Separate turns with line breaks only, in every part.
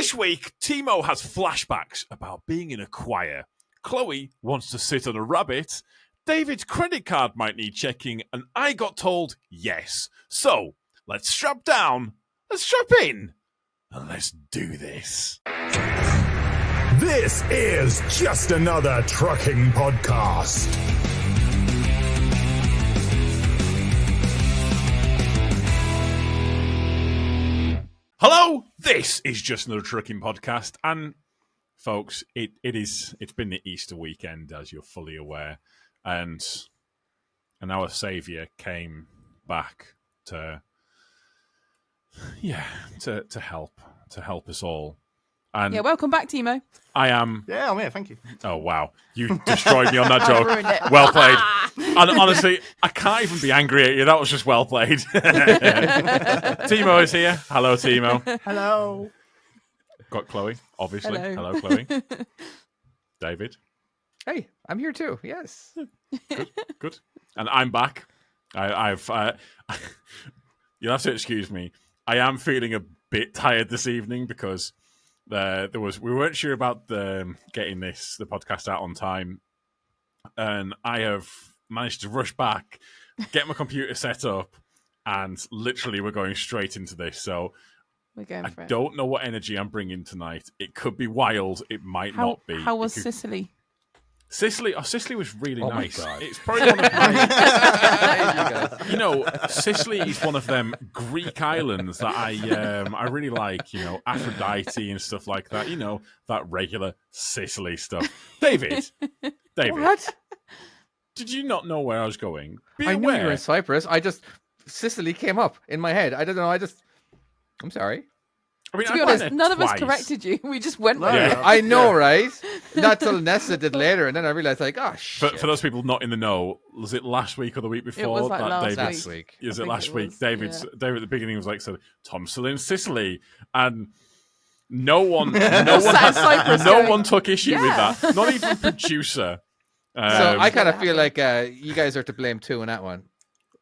This week, Timo has flashbacks about being in a choir. Chloe wants to sit on a rabbit. David's credit card might need checking, and I got told yes. So, let's strap down, let's strap in, and let's do this.
This is just another trucking podcast.
Hello, this is just another trucking podcast, and folks, it's been the Easter weekend, as you're fully aware, and our Saviour came back to help us all. And
welcome back, Timo.
I am.
Yeah, I'm here. Thank you.
Oh wow, you destroyed me on that joke.
Ruined it.
Well played. And honestly, I can't even be angry at you. That was just well played. Timo is here. Hello, Timo.
Hello.
Got Chloe, obviously.
Hello.
Chloe. David.
Hey, I'm here too. Yes.
Good. And I'm back. I've. You'll have to excuse me. I am feeling a bit tired this evening because we weren't sure about getting the podcast out on time, and I have managed to rush back, get my computer set up, and literally we're going straight into this. So
We're going for it.
don't know what energy I'm bringing tonight. It could be wild. It might not be.
How was Sicily?
Sicily was really
Oh my
nice.
God.
It's probably one of my... Sicily is one of them Greek islands that I really like, Aphrodite and stuff like that, that regular Sicily stuff. David,
What?
did you not know where I was going? Be
I knew
aware.
you were in Cyprus. Sicily came up in my head. I don't know. I'm sorry.
I mean,
To be
I've
honest,
been there
none of us
twice.
corrected you. We just went
No,
with
Yeah.
it.
I know, right? Not till Nessa did later, and then I realized, shit.
For those people not in the know, was it last week or the week before?
was like
that
last
David,
last week.
Is
I
it
think
last
it
week?
was,
David
yeah.
at the beginning was like, "So Tom's still in Sicily," and no one
Sat in Cyprus going,
one took issue
"Yeah."
with that. Not even producer.
So I kind of
Yeah.
feel like you guys are to blame too in that one.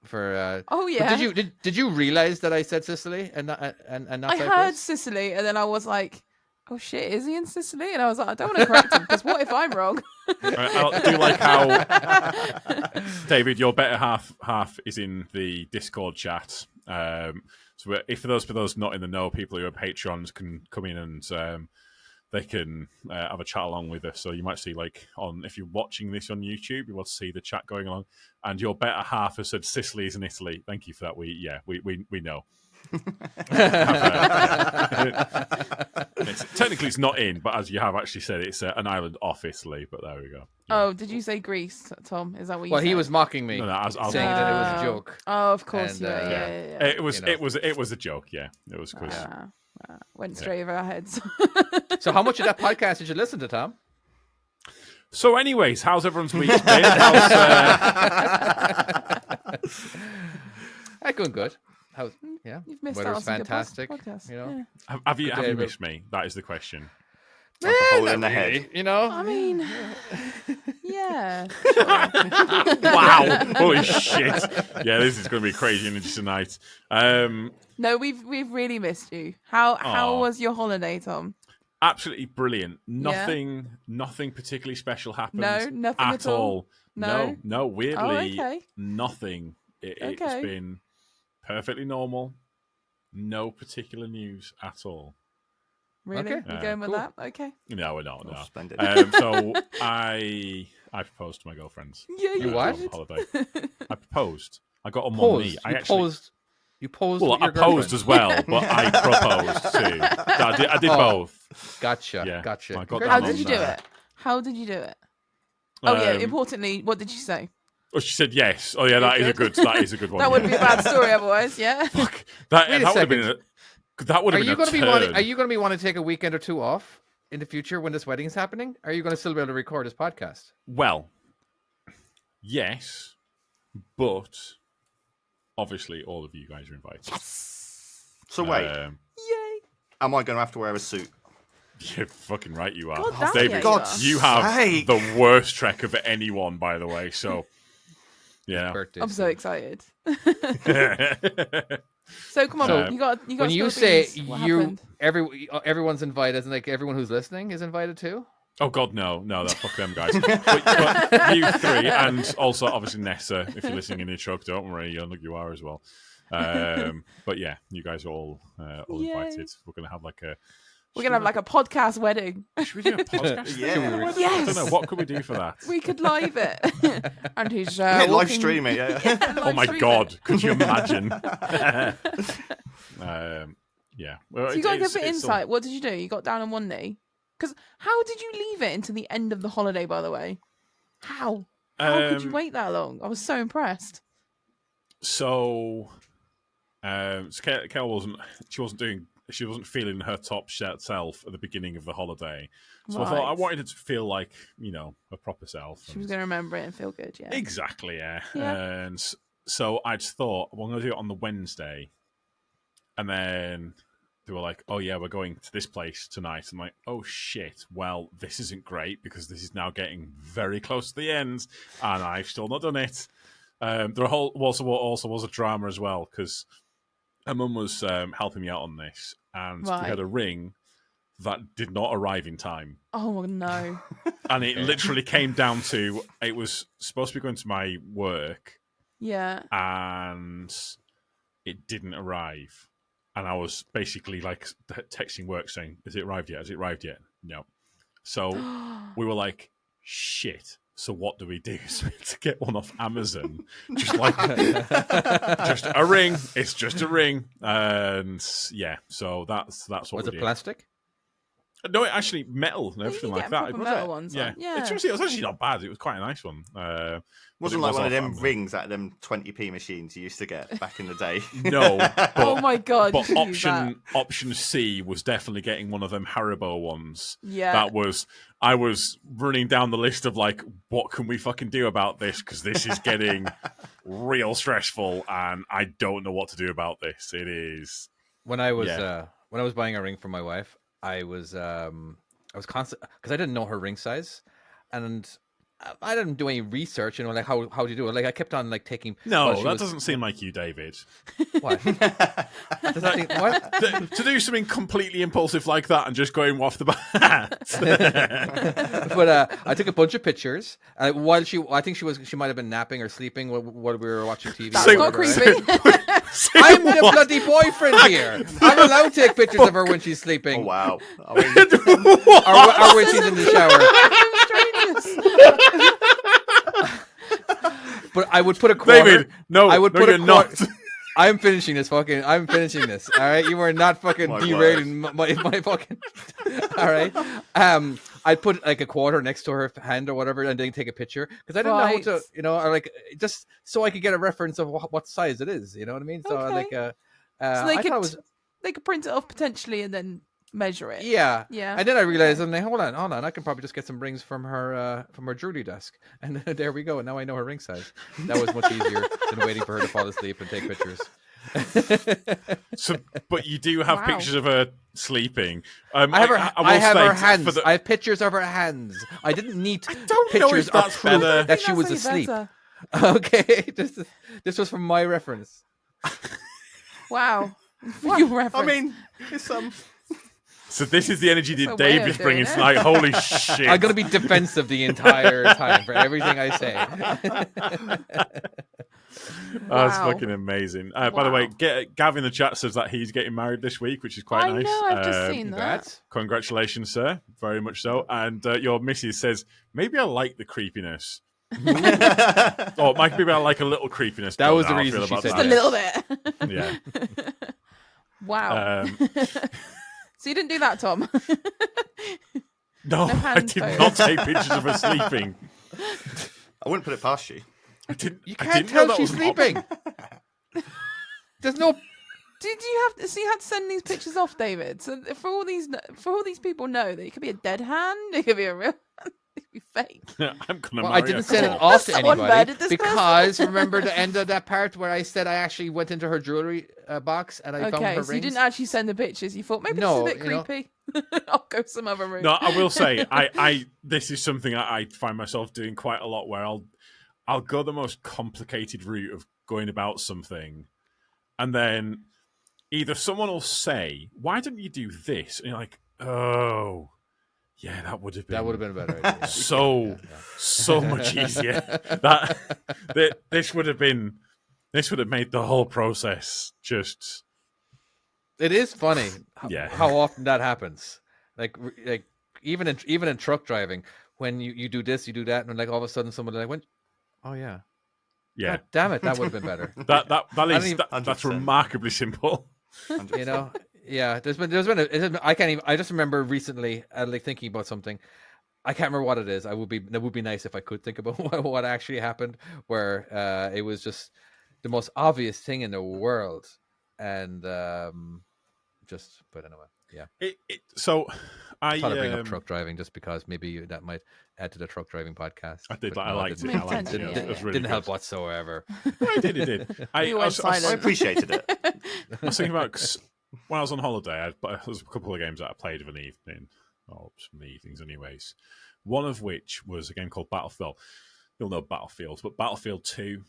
For
Oh
but
yeah.
did you realize that I said Sicily and not
I
Cyprus?
heard Sicily, and then I was like, "Oh shit, is he in Sicily?" And I was like, "I don't want to correct him because what if I'm wrong?"
I do like how David, your better half is in the Discord chat. So if for those not in the know, people who are patrons can come in and they can have a chat along with us. So you might see if you're watching this on YouTube, you will see the chat going along. And your better half has said Sicily is in Italy. Thank you for that. We know. Technically it's not in, but as you have actually said, it's an island off Italy. But there we go.
Oh, did you say Greece, Tom? Is that what you
Well,
said?
he was mocking me,
No, I was
saying that it was a joke.
Oh, of course.
And,
Yeah.
It was it was a joke. Yeah, it was because
Went straight over our heads.
So how much of that podcast did you listen to, Tom?
So, anyways, how's everyone's week been?
Going good. Yeah.
You've missed
Weather's
out on some good
fantastic.
podcasts.
Yeah.
Have you
David.
missed me? That is the question.
Like a hole in the head.
I mean, yeah.
Wow! Holy shit! Yeah, this is going to be crazy energy tonight.
No, we've really missed you. How
Aw.
was your holiday, Tom?
Absolutely brilliant. Nothing particularly special happened.
No, nothing at all?
No.
No?
Weirdly,
Oh, okay.
nothing. It's
Okay.
been perfectly normal. No particular news at all.
Really?
Okay.
You're going with
Cool.
that? Okay.
No, we're not. No.
Splendid.
So I proposed to my girlfriend.
Yeah,
You what?
On holiday. I proposed. I got on one knee.
You posed.
Well,
with
I
your
posed
girlfriend.
as well, but I proposed too. I did both.
Gotcha.
Yeah.
Gotcha.
I got
How
down
did
on
you do
that.
it? How did you do it? Oh yeah.
Um,
Importantly, what did you say?
Oh, she said yes. Oh yeah, that is a good one.
That wouldn't be a bad story otherwise. Yeah.
Fuck. That
Wait a
would have been
second.
that would
Are
have
you
been
going
a
to be
turn.
wanting? Are you going to be wanting to take a weekend or two off in the future when this wedding is happening? Are you going to still be able to record this podcast?
Well, yes, but obviously all of you guys are invited.
So wait,
Yay.
am I going to have to wear a suit?
You're fucking right, you are.
God damn
David,
yeah,
God's
you have
sake.
the worst trek of anyone, by the way. So, yeah.
Birthday.
I'm so excited. So come on,
So,
you got.
When you
spill
say
the beans. What happened?
everyone's invited, and like everyone who's listening is invited too.
Oh God, no, fuck them guys. but you three, and also obviously Nessa, if you're listening in your truck, don't worry, you are as well. But yeah, you guys are all
Yay.
invited. We're gonna have like a.
We're gonna have like a podcast wedding.
Should we do a podcast?
Yeah.
Yes.
I don't know. What could we do for that?
We could live it. And he's
Live
walking-
stream it. Yeah.
Oh
live
my
stream
God,
it.
could you imagine? Yeah. Well,
So you got to give a bit
it's
insight. What did you do? You got down on one knee. Because how did you leave it until the end of the holiday? By the way, how? How could you wait that long? I was so impressed.
So, Kel wasn't. She wasn't feeling her top self at the beginning of the holiday. So I thought I
Right.
wanted her to feel like a proper self.
She was going to remember it and feel good. Yeah.
Exactly, yeah.
Yeah.
And so I just thought, well, I'm going to do it on the Wednesday. And then they were like, oh, yeah, we're going to this place tonight. I'm like, oh, shit. Well, this isn't great because this is now getting very close to the end and I've still not done it. There also was a drama as well because her mum was helping me out on this and we
Right.
had a ring that did not arrive in time.
Oh no.
And it literally came down to, it was supposed to be going to my work
Yeah.
and it didn't arrive. And I was basically like texting work saying, has it arrived yet? Has it arrived yet? No. So we were like, shit. So what do we do? So we had to get one off Amazon. Just like, just a ring. It's just a ring. And yeah, so that's what
Was
we're
it
doing.
plastic?
No, it actually metal and
you
everything
can
like
get
that.
proper
Was
metal
it?
ones
Yeah,
on. Yeah.
It was actually not bad. It was quite a nice one.
Wasn't
But
like
it
one of
was
them
off
rings out of them 20p machines you used to get back in the day.
No,
Oh
but,
my God.
but
you should use that.
option C was definitely getting one of them Haribo ones.
Yeah.
I was running down the list of like, what can we fucking do about this? Because this is getting real stressful, and I don't know what to do about this. It is.
When I was buying a ring for my wife, I was constant because I didn't know her ring size, and I didn't do any research. Like how do you do it? Like I kept on like taking.
No,
while she
that
was-
doesn't seem like you, David.
What? What?
To do something completely impulsive like that and just going off the bat.
But I took a bunch of pictures while I think she might have been napping or sleeping while we were watching TV.
That's
So-
not
Right?
creepy.
I'm the bloody boyfriend here. I'm allowed to take pictures of her when she's
Oh
sleeping,
wow! I mean,
or when she's in the shower. But I would put a quarter.
David, no,
I would
no,
put
you're
a
not.
quarter. I'm finishing this. I'm finishing this. All right, you are not fucking
My
derailing my fucking. All right. I'd put like a quarter next to her hand or whatever, and then take a picture because I didn't know how to,
Right.
or like just so I could get a reference of what size it is. You know what I mean? So
Okay.
like,
So
I thought it was
they could print it off potentially and then measure it.
yeah.
Yeah.
And then I realized, I'm like, hold on, I can probably just get some rings from her jewelry desk, and there we go. And now I know her ring size. That was much easier than waiting for her to fall asleep and take pictures.
So, but you do have
Wow.
pictures of her sleeping.
I have her.
will
I have her
state
hands.
for the-
I have pictures of her hands. I didn't need
don't know
pictures
if
or
that's
proof
better.
that she
That's
was
way
asleep.
better.
Okay, this was from my reference.
Wow. Your reference.
I mean, it's
So this is the energy
That's
that
a way of
David's
doing
bringing
it.
tonight. Holy shit!
I'm gonna be defensive the entire time for everything I say.
That's
Wow.
fucking amazing. By the way,
Wow.
Gav in the chat says that he's getting married this week, which is quite
I
nice.
know, I've just seen that.
Congrats.
Congratulations, sir. Very much so. And your missus says, maybe I like the creepiness. Or maybe I like a little creepiness.
That
Don't
was
know
the
how I
reason
feel
she
about
said
Just a
that.
little bit.
Yeah.
Wow. So you didn't do that, Tom?
No,
No
I
hand
did
photos.
not take pictures of her sleeping.
I wouldn't put it past you.
I didn't.
You
I
can't
didn't know
tell
that
she's
was an option.
sleeping. There's no.
Did you have? So you had to send these pictures off, David. So for all these people know that it could be a dead hand, it could be a real, hand, it could be fake.
I'm gonna.
Well, I
marry
didn't
her.
send it
Come on.
off to
Someone
anybody
murdered this
because remember the end of that part where I said I actually went into her jewelry box and I found
Okay,
her
so
rings.
you didn't actually send the pictures. You thought maybe
No,
this is a
you know.
bit creepy. I'll go some other route.
No, I will say, I this is something I find myself doing quite a lot, where I'll go the most complicated route of going about something, and then either someone will say, "Why didn't you do this?" And you're like, "Oh, yeah, that would have been
a better idea.
so much easier. This would have made the whole process just."
It is funny
Yeah.
how often that happens. Like even in truck driving, when you do this, you do that, and like all of a sudden someone like went, "Oh yeah,
Yeah,
God damn it, that would have been better."
that's remarkably simple.
100%.
You know, yeah. There's been I can't even. I just remember recently, like thinking about something. I can't remember what it is. That would be nice if I could think about what actually happened. Where it was just the most obvious thing in the world, and but anyway, yeah.
So
I thought I'd bring up truck driving just because maybe that might add to the truck driving podcast.
I did.
But
I
no,
liked it.
Made
I liked
sense,
it.
yeah.
It was really
didn't help
good.
whatsoever.
It did.
You went
I
silent.
appreciated it.
I was thinking about 'cause when I was on holiday, there was a couple of games that I played of an evening, or some evenings, anyways. One of which was a game called Battlefield. You'll know Battlefield, but Battlefield 2.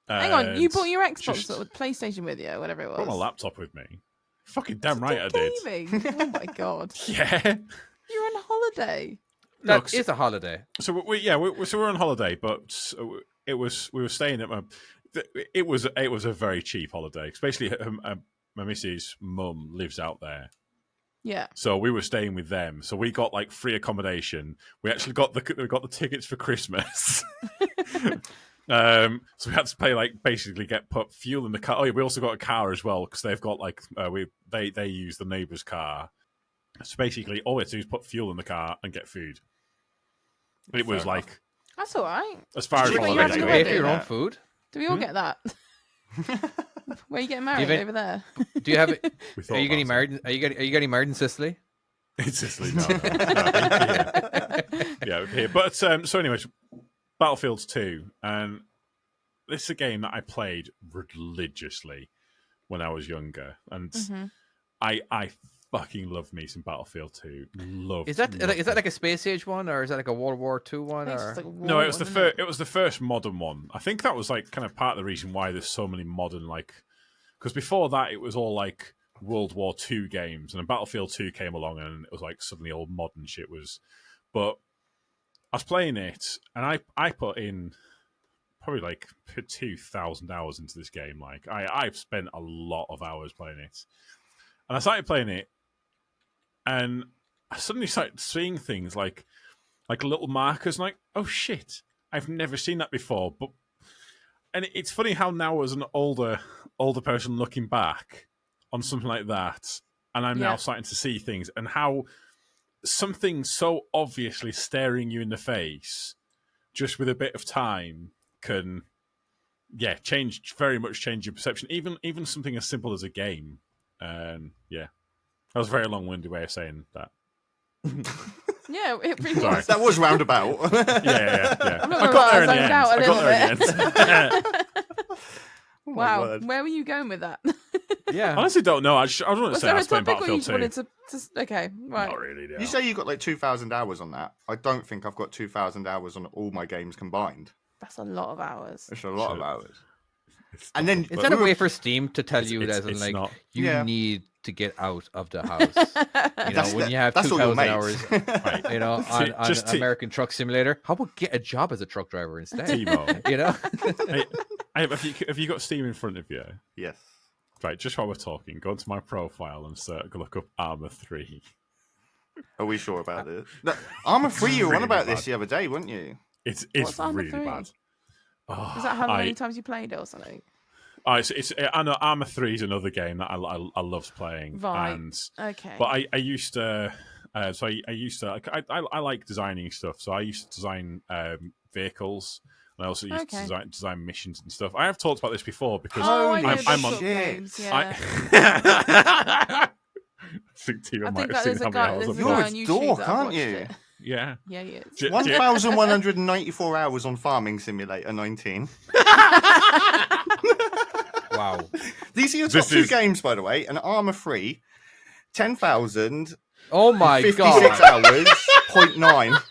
Hang on, you
and
brought your Xbox
just
or PlayStation with you, or whatever it was.
brought my laptop with me. Fucking damn right I did.
Gaming. Oh my god,
Yeah.
you're on holiday.
That is a holiday.
So we were on holiday, but we were staying at it was a very cheap holiday, especially my missus' mum lives out there.
Yeah.
So we were staying with them. So we got like free accommodation. We actually got the tickets for Christmas. So we had to pay basically put fuel in the car. Oh yeah, we also got a car as well because they've got they use the neighbour's car. So basically all we had to do is put fuel in the car and get food. It was
Fair enough.
That's all right.
as far as
Did you
holidays
have to
You
go.
wait?
pay for your own
Yeah.
food.
Do we all get that? Where are you getting married?
Even-
Over there?
Do you have it?
We thought
Are you getting
about it.
married? Are you getting married in Sicily?
In Sicily, no. Yeah, here. But so anyways, Battlefield 2, and this is a game that I played religiously when I was younger, and
Mhm.
I fucking love me some Battlefield 2.
Is that like a space age one, or is that like a World War II one?
I think
Or
it's just like a
No,
war
it was the
one,
first.
isn't
It was the first modern one. I think that was kind of part of the reason why there's so many modern because before that it was all World War II games, and then Battlefield 2 came along, and it was suddenly all modern shit was. But I was playing it, and I put in probably 2,000 hours into this game. I've spent a lot of hours playing it, and I started playing it, and I suddenly started seeing things like little markers, and oh shit, I've never seen that before. And it's funny how now, as an older person looking back on something like that, and I'm now
Yeah.
starting to see things, and how something so obviously staring you in the face, just with a bit of time, can very much change your perception. Even something as simple as a game. Yeah, that was a very long-winded way of saying that.
Yeah, it really
Sorry.
was.
That was roundabout.
Yeah.
I'm not
I
gonna
got
lie,
there in
I
the
zoned
end.
out a
I got there in
little
the end.
Oh my
Wow,
word.
where were you going with that?
yeah,
Honestly, don't know. I just want to
Was
say
there
I
a
was playing
topic, or you
Battlefield
just
2.
wanted to? Okay, right.
Not really. No.
You say you got 2,000 hours on that. I don't think I've got 2,000 hours on all my games combined.
That's a lot of hours.
It's a lot of
Sure.
hours.
It's
And
not-
then
is that a way for Steam to tell you
It's-
that
it's
like
not.
you
Yeah.
need to get out of the house? You know, when you have
that's all your
2,000
mates.
hours,
Right.
you know,
See,
on
just to-
American Truck Simulator, how about get a job as a truck driver instead?
Timo.
You know,
Have you got Steam in front of you?
Yes.
Right, just while we're talking, go onto my profile and look up Armour 3.
Are we sure about this? No, Armour 3, you were on
Really
about
bad.
this the other day, weren't you?
It's
What's Armour
really
3?
bad. Oh,
Is that how many times you played it or something?
I know Armour 3 is another game that I loved playing.
Right.
And
Okay.
but I used to. So I used to. I like designing stuff. So I used to design vehicles, and I also used to design missions and stuff. I have talked about this before because
Oh, I know
I'm
those
on.
sort of
shit.
games,
I
yeah.
think Timo
I
might
think
have
that
seen
there's a
how many
guy,
hours
there's a
I've
You're
guy
got.
a
on YouTube
dork,
that I've
aren't
watched
you?
it.
Yeah.
Yeah, he is.
Do-
1,194 hours on Farming Simulator 19.
wow.
These are your top
This
two
is-
games, by the way. And Armour 3, 10,056
Oh my god!
hours, 0.9.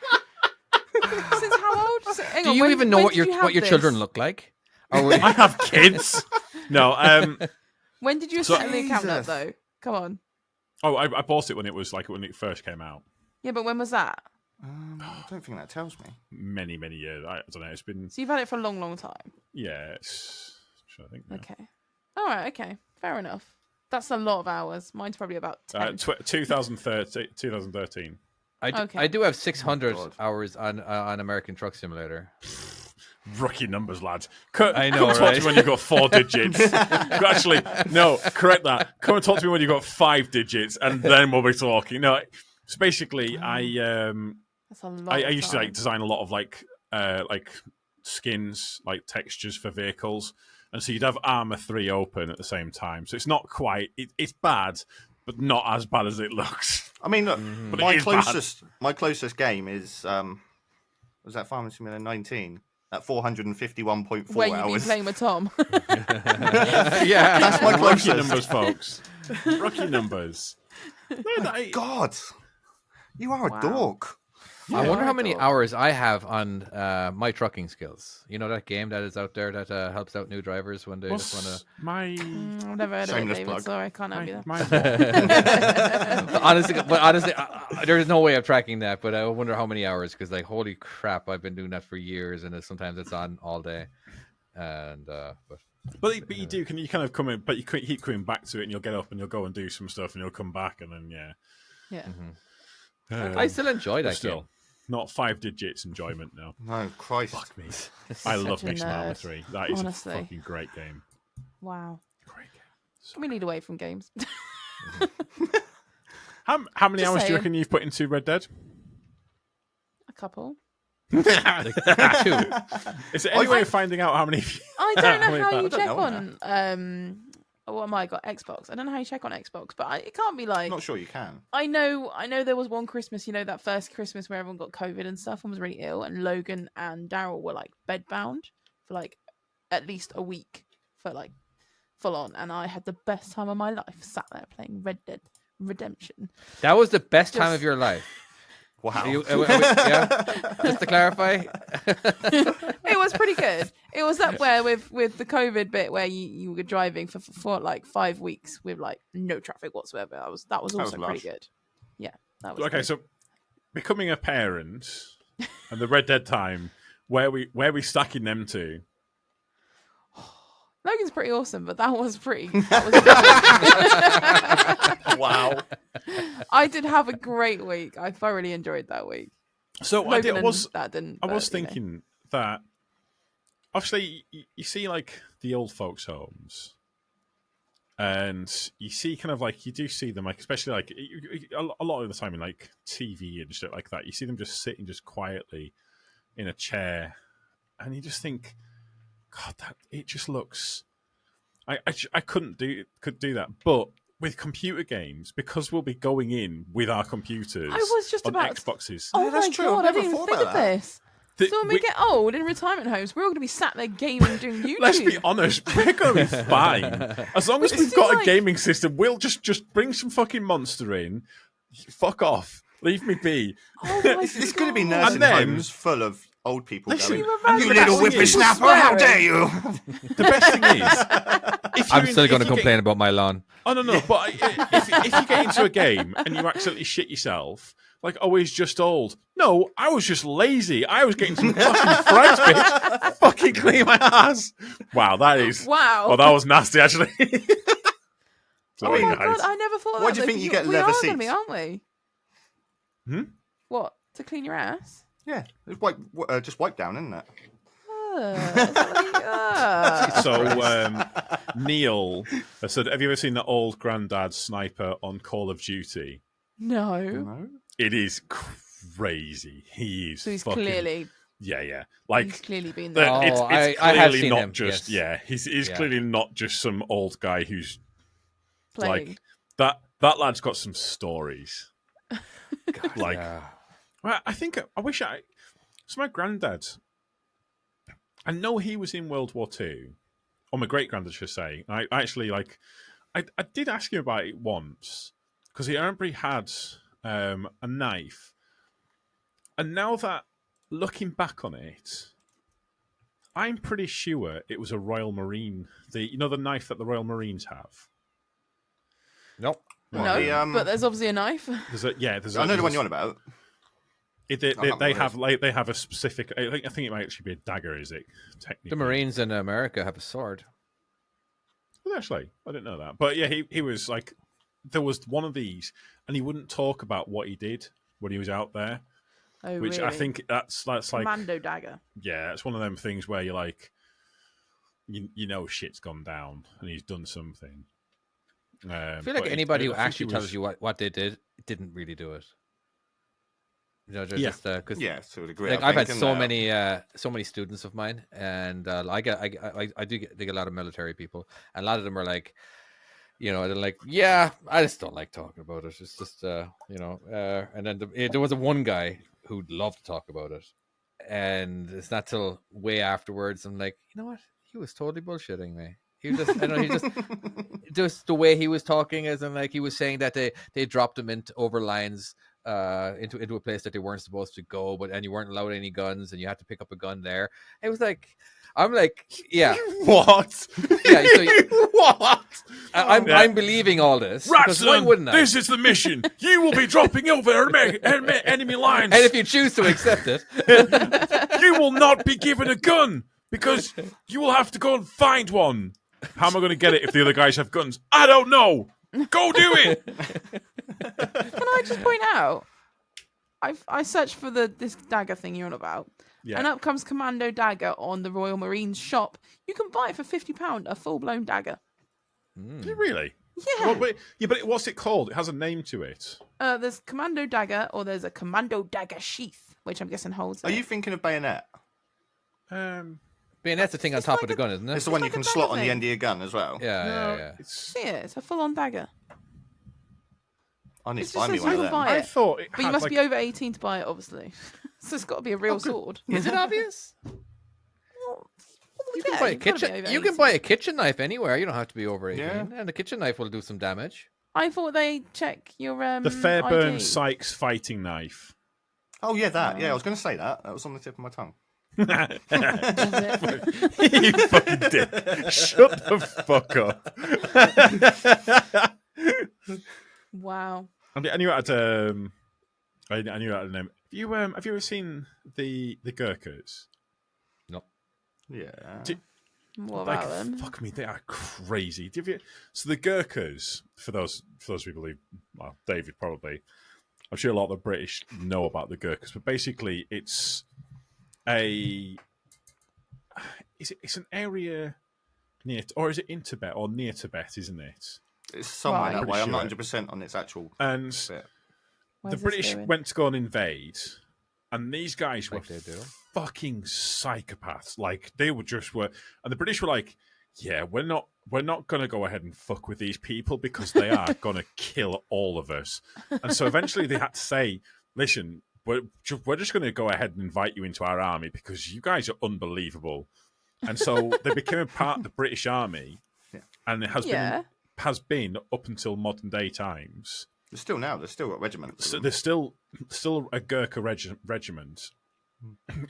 Since how old? Hang
Do
on,
you
when-
even know
when
what
did you
your
have
children
this?
look like? Or were
I have kids. No.
When did you
So-
set the account up
Jesus.
though? Come on.
Oh, I bought it when it was like when it first came out.
Yeah, but when was that?
I don't think that tells me.
Many years. I don't know. It's been
So you've had it for a long time.
yeah. It's I think now.
Okay. All right. Okay. Fair enough. That's a lot of hours. Mine's probably about 10.
2013.
Okay.
I do have 600
God.
hours on American Truck Simulator.
Rookie numbers, lads.
I know,
Come and talk
right?
to me when you got 4 digits. Actually, no, correct that. Come and talk to me when you got 5 digits, and then we'll be talking. No, so basically,
That's a lot.
I
of
used to
time.
design a lot of like skins, like textures for vehicles, and so you'd have Armor 3 open at the same time. So it's not quite. It's bad, but not as bad as it looks.
I mean, look,
But
my
it is bad.
closest game is was that Farming Simulator 19 at 451.4
Where you've been
hours.
playing with Tom.
Yeah.
That's my
Rookie
closest.
numbers, folks. Rookie numbers.
God, you are
Wow.
a dork.
I wonder how many
dog.
hours I have on my trucking skills. You know that game that is out there that helps out new drivers when they just want
What's
to.
my
I've never heard
Shameless
of it, David.
plug.
Sorry, I can't help you there.
my
honestly, there's no way of tracking that. But I wonder how many hours because, like, holy crap, I've been doing that for years, and sometimes it's on all day. And
But you do, can you kind of come in, but you keep coming back to it, and you'll get up and you'll go and do some stuff, and you'll come back, and then
Yeah.
I still enjoy that
still
game.
not 5 digits enjoyment now.
No, Christ.
Fuck me. I love
Such a
Mixed Armor
nerd,
3. That is
honestly.
a fucking great game.
Wow.
Great game.
We need away from games.
How many
Just
hours do you
saying.
reckon you've put into Red Dead?
A couple.
Two.
Is there any way of finding out how many?
I don't know
Wait,
how
but-
you
I don't
check
know
on. What am I got? Xbox. I don't know how you check on Xbox, but it can't be like.
I'm not sure you can.
I know there was one Christmas, that first Christmas where everyone got COVID and stuff and was really ill, and Logan and Daryl were like bedbound for like at least a week for like full on, and I had the best time of my life sat there playing Red Dead Redemption.
That was the best time
Just-
of your life.
Wow.
Yeah. Just to clarify.
It was pretty good. It was up where with the COVID bit where you were driving for like 5 weeks with like no traffic whatsoever. That was also
was
pretty
lush.
good. Yeah, that was
Okay,
good.
so becoming a parent and the Red Dead time, where we stacking them to?
Logan's pretty awesome, but that was pretty.
Wow.
I did have a great week. I thoroughly enjoyed that week.
So
Logan
I was
that didn't.
I was
but,
thinking that obviously you see like the old folks' homes, and you see kind of like you do see them like especially like a lot of the time in like TV and shit like that. You see them just sitting just quietly in a chair, and you just think, God, that it just looks. I could do that, but with computer games, because we'll be going in with our computers
I was just
on
about
Xboxes.
Oh
Yeah, that's
my
true.
god!
I've
I
never
didn't even
thought
think
about
of
that.
this.
Th-
So when we get old in retirement homes, we're all going to be sat there gaming, doing YouTube.
Let's be honest, we're going to be fine. As long as
But
we've
see,
got a
like-
gaming system, we'll just bring some fucking monster in. Fuck off. Leave me be.
Oh my
It's going to be
God.
nursing
And then-
homes full of old people
Listen,
going,
you imagine
you
that
little
when people
whippersnapper, how
swearing?
dare you?
The best thing is, if
I'm
you're
still
if
going to
you
complain
Get,
about my lawn.
oh no, but if you get into a game and you accidentally shit yourself, like he's just old. No, I was just lazy. I was getting some fucking fries, bitch. Fucking clean my ass. Wow, that is.
Wow.
Oh, that was nasty, actually.
Oh my
Nice.
god! I never thought of
Why
that.
do you think
though,
you
'cause
get
we
leather
are gonna be,
seats?
aren't we? What, to clean your ass?
Yeah, it's just wipe down, isn't it?
Is that what
So, Neil said, have you ever seen the old granddad sniper on Call of Duty?
no.
No.
It is crazy. He is
So he's
fucking...
clearly
Yeah. Like,
he's clearly been
the-
there.
Oh,
it's
I
clearly
have seen
not
him,
just...
yes.
Yeah, he's
Yeah.
clearly not just some old guy who's
playing.
like... That lad's got some stories. Like,
Yeah.
well, I think... I wish I... So my granddad... I know he was in World War II. Or my great-granddad, should say. I actually, like... I did ask him about it once. Because he apparently had a knife. And now that, looking back on it, I'm pretty sure it was a Royal Marine. The knife that the Royal Marines have.
Nope.
What,
No, but there's obviously a knife.
There's
I know the one you're on about.
They have a specific. I think it might actually be a dagger. Is it technically?
The Marines in America have a sword.
Well, actually, I didn't know that. But yeah, he was like, there was one of these, and he wouldn't talk about what he did when he was out there.
Oh,
Which
really?
I think that's like
Commando dagger.
Yeah, it's one of them things where you're like, you know, shit's gone down and he's done something.
I feel like anybody who actually tells you what they did didn't really do it. You know, just because
to a degree.
like I've had so many students of mine, and I do get a lot of military people, and a lot of them are like, you know, they're like, yeah, I just don't like talking about it. It's just you know, and then there was one guy who'd love to talk about it, and it's not till way afterwards I'm like, you know what, he was totally bullshitting me. He was just, I know, he just the way he was talking, as in like he was saying that they dropped him into over lines, into a place that they weren't supposed to go, and you weren't allowed any guns, and you had to pick up a gun there. It was like, I'm like, yeah,
what?
Yeah, so
what?
I'm believing all this. Because why wouldn't I?
This is the mission. You will be dropping over enemy lines,
and if you choose to accept it,
you will not be given a gun because you will have to go and find one. How am I going to get it if the other guys have guns? I don't know. Go do it.
Can I just point out? I searched for this dagger thing you're on about, and up comes Commando dagger on the Royal Marines shop. You can buy it for £50, a full blown dagger.
Is it really?
Yeah.
Well, but what's it called? It has a name to it.
There's Commando dagger, or there's a Commando dagger sheath, which I'm guessing holds.
Are you thinking of bayonet?
Bayonet's the thing on top of the gun, isn't it?
It's the one
like
you can
a
slot
dagger
on the
thing.
end of your gun as well.
Yeah.
See it? It's a full on dagger.
I need
It's
to find me
just
one
says
of
you
them.
can buy
I
it.
thought it
But you
had,
must
like,
be over 18 to buy it, obviously. So it's got to be a real sword.
Is it obvious? You can
Yeah,
buy a
you've gotta be
kitchen.
over
You can
18.
buy a kitchen knife anywhere. You don't have to be over 18,
Yeah.
and a kitchen knife will do some damage.
I thought they check your
the Fairburn
ID.
Sykes fighting knife.
Oh yeah, that. Yeah, I was going to say that. That was on the tip of my tongue.
You fucking dick. Shut the fuck up.
Wow.
I knew it had I knew it had a name. Have you ever seen the Gurkhas?
No.
Yeah.
What
Like,
about them?
fuck me, they are crazy. So the Gurkhas, for those people who, well, David probably, I'm sure a lot of the British know about the Gurkhas, but basically it's it's an area near, or is it in Tibet or near Tibet, isn't it?
It's somewhere
Right.
that way. I'm
Pretty
not
sure.
100% on its actual
And
bit.
Where's
the
this
British
going?
went to go and invade, and these guys were
Like they do.
fucking psychopaths. Like they and the British were like, "Yeah, we're not going to go ahead and fuck with these people because they are going to kill all of us." And so eventually they had to say, "Listen, we're just going to go ahead and invite you into our army because you guys are unbelievable." And so they became a part of the British Army, and it has been up until modern day times.
There's still got regiments.
So there's still a Gurkha regiment,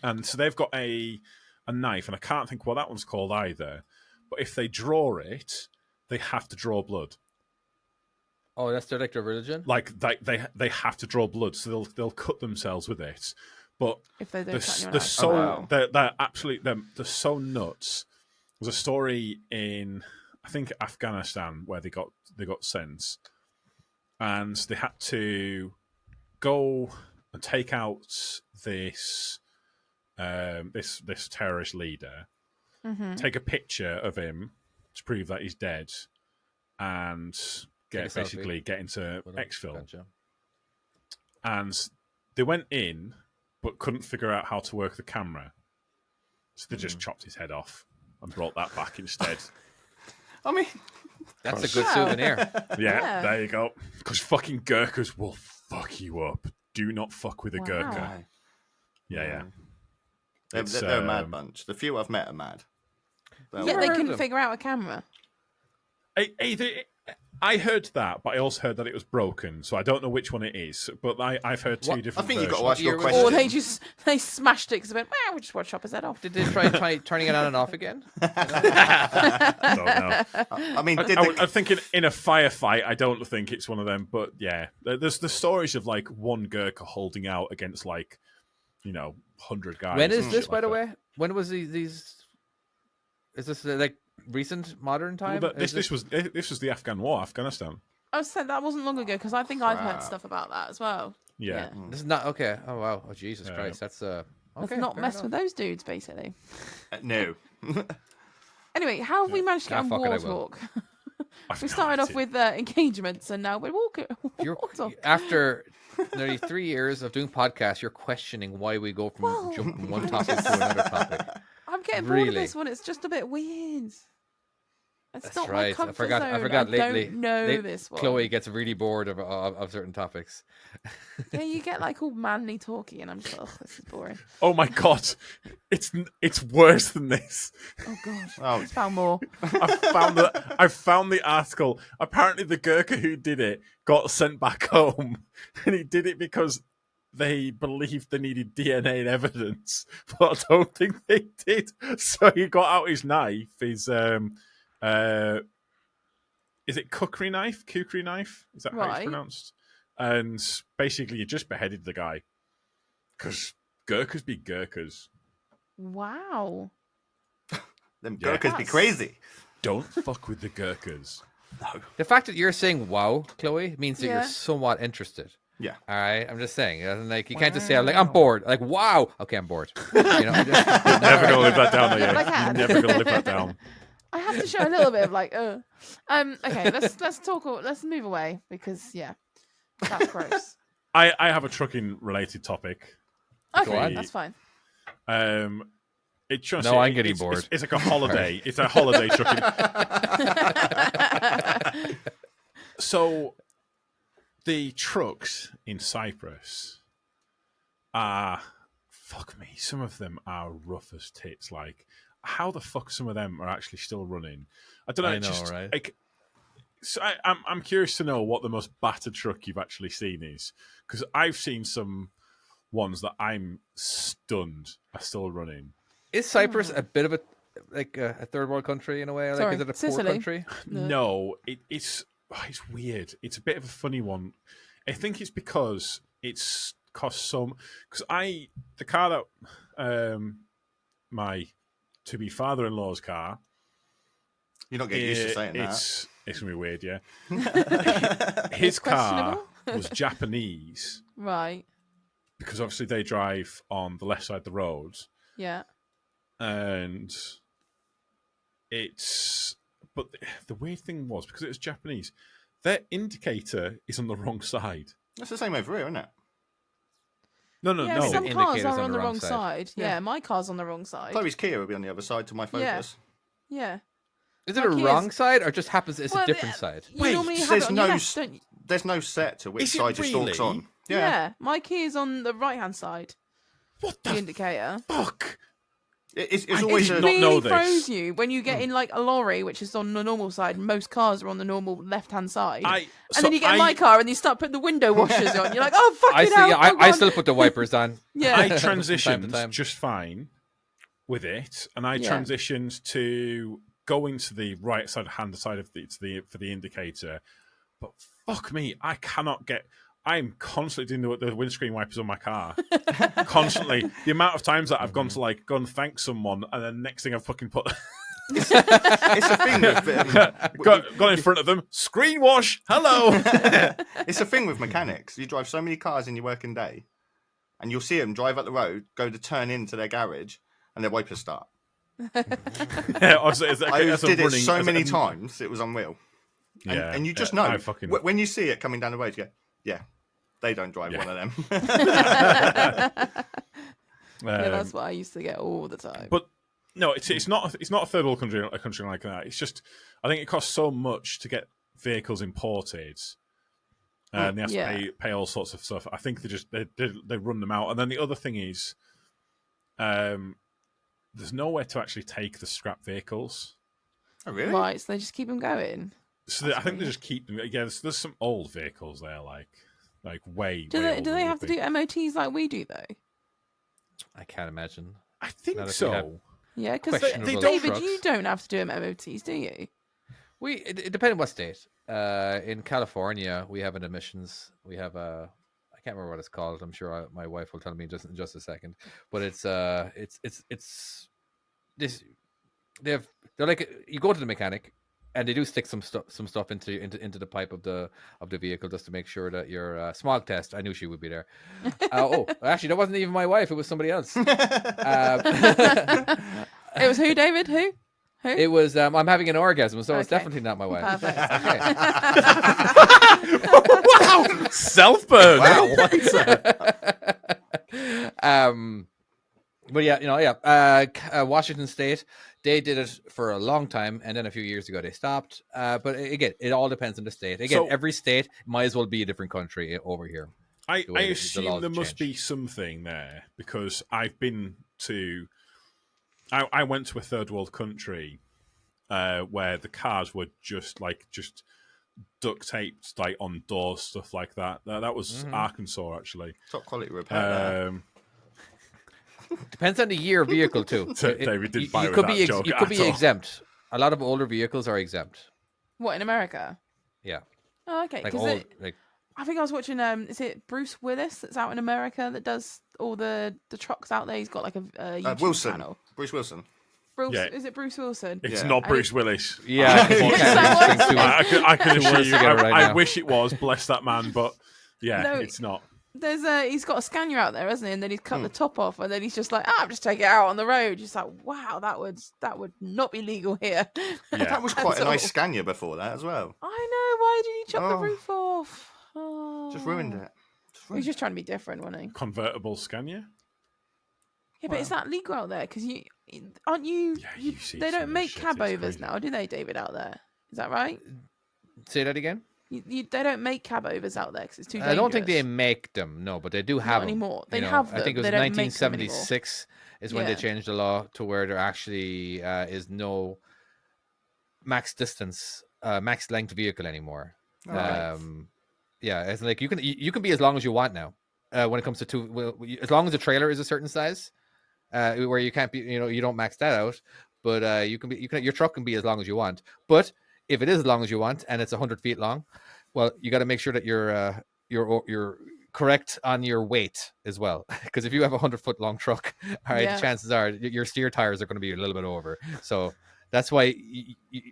and so they've got a knife, and I can't think what that one's called either. But if they draw it, they have to draw blood.
Oh, that's their religion.
Like they have to draw blood, so they'll cut themselves with it. But
If they don't cut anyone
they're
out.
so
wow.
they're absolutely they're so nuts. There's a story in, I think, Afghanistan where they got sent, and they had to go and take out this this terrorist leader, take a picture of him to prove that he's dead, and
Take a selfie.
basically get into exfil.
Gotcha.
And they went in, but couldn't figure out how to work the camera, so they just chopped his head off and brought that back instead.
I mean,
That's a good
Wow.
souvenir.
Yeah, there you go. Because fucking Gurkhas will fuck you up. Do not fuck with a
Wow.
Gurkha. Yeah.
they're
It's,
a mad bunch. The few I've met are mad.
Yet
Never
they
heard
couldn't
of them.
figure out a camera.
I heard that, but I also heard that it was broken, so I don't know which one it is. But I've heard two different.
I think you've got to
versions.
ask your
Or
question.
Or they smashed it because they went, well, we'll just watch chop his head off.
Did they try turning it on and off again?
I don't know.
I mean,
I'm thinking in a firefight. I don't think it's one of them, but yeah, there's the stories of like one Gurkha holding out against 100 guys.
When is
and
this,
shit
by
like
the
that.
way? When was these? Is this like recent modern time?
Well, this was the Afghan War, Afghanistan.
I was saying that wasn't long ago because I think I've heard stuff about that as well.
Yeah.
This is not okay. Oh wow! Oh Jesus
Yeah.
Christ! That's okay.
Let's not
fair
mess
enough.
with those dudes, basically.
No.
Anyway, how have we managed to get on
fuck it,
War
I will.
Talk?
I've
We
no
started off
idea.
with engagements, and now we're walking.
You're,
War Talk.
after nearly 3 years of doing podcasts, you're questioning why we go from jump from one topic to another topic.
I'm getting bored of
Really?
this one. It's just a bit weird. It's
That's
not my
right.
comfort
I forgot.
zone.
I forgot. Lately,
don't know this one.
Chloe gets really bored of certain topics.
Yeah, you get like all manly talky, and I'm just, this is boring.
Oh my god, it's worse than this.
Oh god,
Oh,
I found more.
I found the article. Apparently, the Gurkha who did it got sent back home, and he did it because they believed they needed DNA and evidence, but I don't think they did. So he got out his knife. Is it kukri knife? Kukri knife? Is that how
Right.
it's pronounced? And basically, you just beheaded the guy because Gurkhas be Gurkhas.
Wow.
them
Yeah.
Gurkhas be
That's-
crazy.
Don't fuck with the Gurkhas.
The fact that you're saying "wow," Chloe, means that
Yeah.
you're somewhat interested.
Yeah.
All right, I'm just saying. Like you can't just say I'm bored. Like wow, okay, I'm bored. You know, just,
Never gonna live that down, are you?
But I can.
You're never gonna live that down.
I have to show a little bit of like, okay, let's talk. Let's move away because that's gross.
I have a trucking related topic.
Okay,
on.
that's fine.
It just
No, I'm getting bored.
It's like a holiday. It's a holiday trucking. So the trucks in Cyprus are fuck me. Some of them are rough as tits. Like how the fuck some of them are actually still running? I don't know.
I
it's
know,
just,
right?
Like, so I'm curious to know what the most battered truck you've actually seen is, because I've seen some ones that I'm stunned are still running.
is Cyprus a bit of a third world country in a way? Like,
Sorry,
is it a
Sicily.
poor country?
No, it's weird. It's a bit of a funny one. I think it's because it's cost so. Because the car that my to be father-in-law's car.
You're not getting used to saying that.
It's gonna be weird, yeah. His car
questionable.
was Japanese
Right.
because obviously they drive on the left side of the road,
Yeah.
and but the weird thing was because it was Japanese, their indicator is on the wrong side.
That's the same over here, isn't it?
No.
Yeah, some
The
cars
indicator's
are on the wrong
side.
side. Yeah, my car's on the wrong side.
Chloe's Kia will be on the other side to my Focus.
Yeah.
Is it
Like
a
he
wrong
is-
side or just happens it's
Well,
a different side?
You
Wait,
normally have
there's
it on
no
your
s-
left, don't you?
There's no set to which
Is it
side your stalk's
really?
on.
Yeah. My key is on the right hand side.
What
The
the
indicator.
fuck?
It's
I
always
did
a...
not
Really
know this.
throws you when you get in like a lorry, which is on the normal side. Most cars are on the normal left hand side. And then you get in my car and you start putting the window washers on. You're like, oh fucking
I
hell!
see.
oh,
I
God.
still put the wipers on.
Yeah.
I
From time to
transitioned
time.
just fine with it, and I
Yeah.
transitioned to going to the right hand side of for the indicator. But fuck me, I cannot get. I'm constantly doing the windscreen wipers on my car. Constantly. The amount of times that I've gone to like go and thank someone, and then next thing I've fucking put
It's a thing with...
got in front of them. Screen wash. Hello.
It's a thing with mechanics. You drive so many cars in your working day, and you'll see them drive up the road, go to turn into their garage, and their wipers start.
Yeah, obviously,
I
as a
did it
running-
so
as a-
many times, it was unreal. And,
Yeah,
and you just
yeah,
know,
I fucking-
when you see it coming down the road, you go, yeah, they don't drive
Yeah.
one of them.
Yeah, that's what I used to get all the time.
But no, it's not a third world country like that. It's just I think it costs so much to get vehicles imported, and they have
Yeah.
to pay all sorts of stuff. I think they run them out, and then the other thing is, there's nowhere to actually take the scrap vehicles.
Oh, really?
Right, so they just keep them going.
So I think they just keep them. Again, there's some old vehicles there, like way.
Do
way
they
older
have to
than
do MOTs like we do though?
I can't imagine.
I think
Not if you have-
so.
Yeah, because
Questionable
David,
trucks.
you don't have to do MOTs, do you?
It depends on what state. In California, we have an emissions. We have a. I can't remember what it's called. I'm sure my wife will tell me in just a second. But it's this. They're like, you go to the mechanic, and they do stick some stuff into the pipe of the vehicle just to make sure that your smog test. I knew she would be there. Actually, that wasn't even my wife. It was somebody else.
It was who, David? Who?
It was. I'm having an orgasm, so it's
Okay.
definitely not my wife.
Perfect.
Wow, self-burn.
Wow. But Washington State, they did it for a long time, and then a few years ago they stopped. But again, it all depends on the state. Again,
So-
every state might as well be a different country over here.
I
the way the
assume
laws
there must
change.
be something there because I've been to. I went to a third world country where the cars were just duct taped like on doors, stuff like that. That was Arkansas actually.
Top quality repair.
Depends on the year vehicle too.
David didn't buy
you
with
could
that
be
joke
you could
at
be
all.
exempt. A lot of older vehicles are exempt.
What, in America?
Yeah,
Oh, okay.
like
Because
old. Like
I think I was watching. Is it Bruce Willis that's out in America that does all the trucks out there? He's got like a YouTube
Wilson.
channel.
Bruce Wilson.
Bruce,
Yeah.
is it Bruce Wilson?
It's
Yeah.
not
I
Bruce Willis.
yeah,
Is
you
that
can't
what
string two-
I can assure
words
you.
together right
I
now.
wish it was. Bless that man, but yeah,
No.
it's not.
There's he's got a Scania out there, hasn't he? And then he's cut the top off, and then he's just like, I'm just taking it out on the road. Just like, wow, that would not be legal here.
Yeah.
That was quite a
At
nice
all.
Scania before that as well.
I know. Why did he chop the
Oh.
roof off? Oh.
Just ruined it.
He was just trying to be different, wasn't he?
Convertible Scania.
Yeah, but is that legal out there? Because aren't you?
Yeah, you see
they
some
don't
of the
make
shit,
cab
it's
overs
crazy.
now, do they, David? Out there, is that right?
Say that again.
They don't make cab overs out there because it's too dangerous.
I don't think they make them. No, but they do have them
anymore. They
you know.
have
I
them,
think it was
they don't make them
1976 is when they
Yeah.
changed the law to where there actually is no max distance, max length vehicle anymore.
Right.
Yeah, it's like you can be as long as you want now. When it comes to as long as the trailer is a certain size, where you can't be, you don't max that out. But your truck can be as long as you want. But if it is as long as you want and it's 100 feet long, well, you got to make sure that you're correct on your weight as well. Because if you have a 100-foot long truck, all right,
Yeah.
chances are your steer tires are going to be a little bit over. So that's why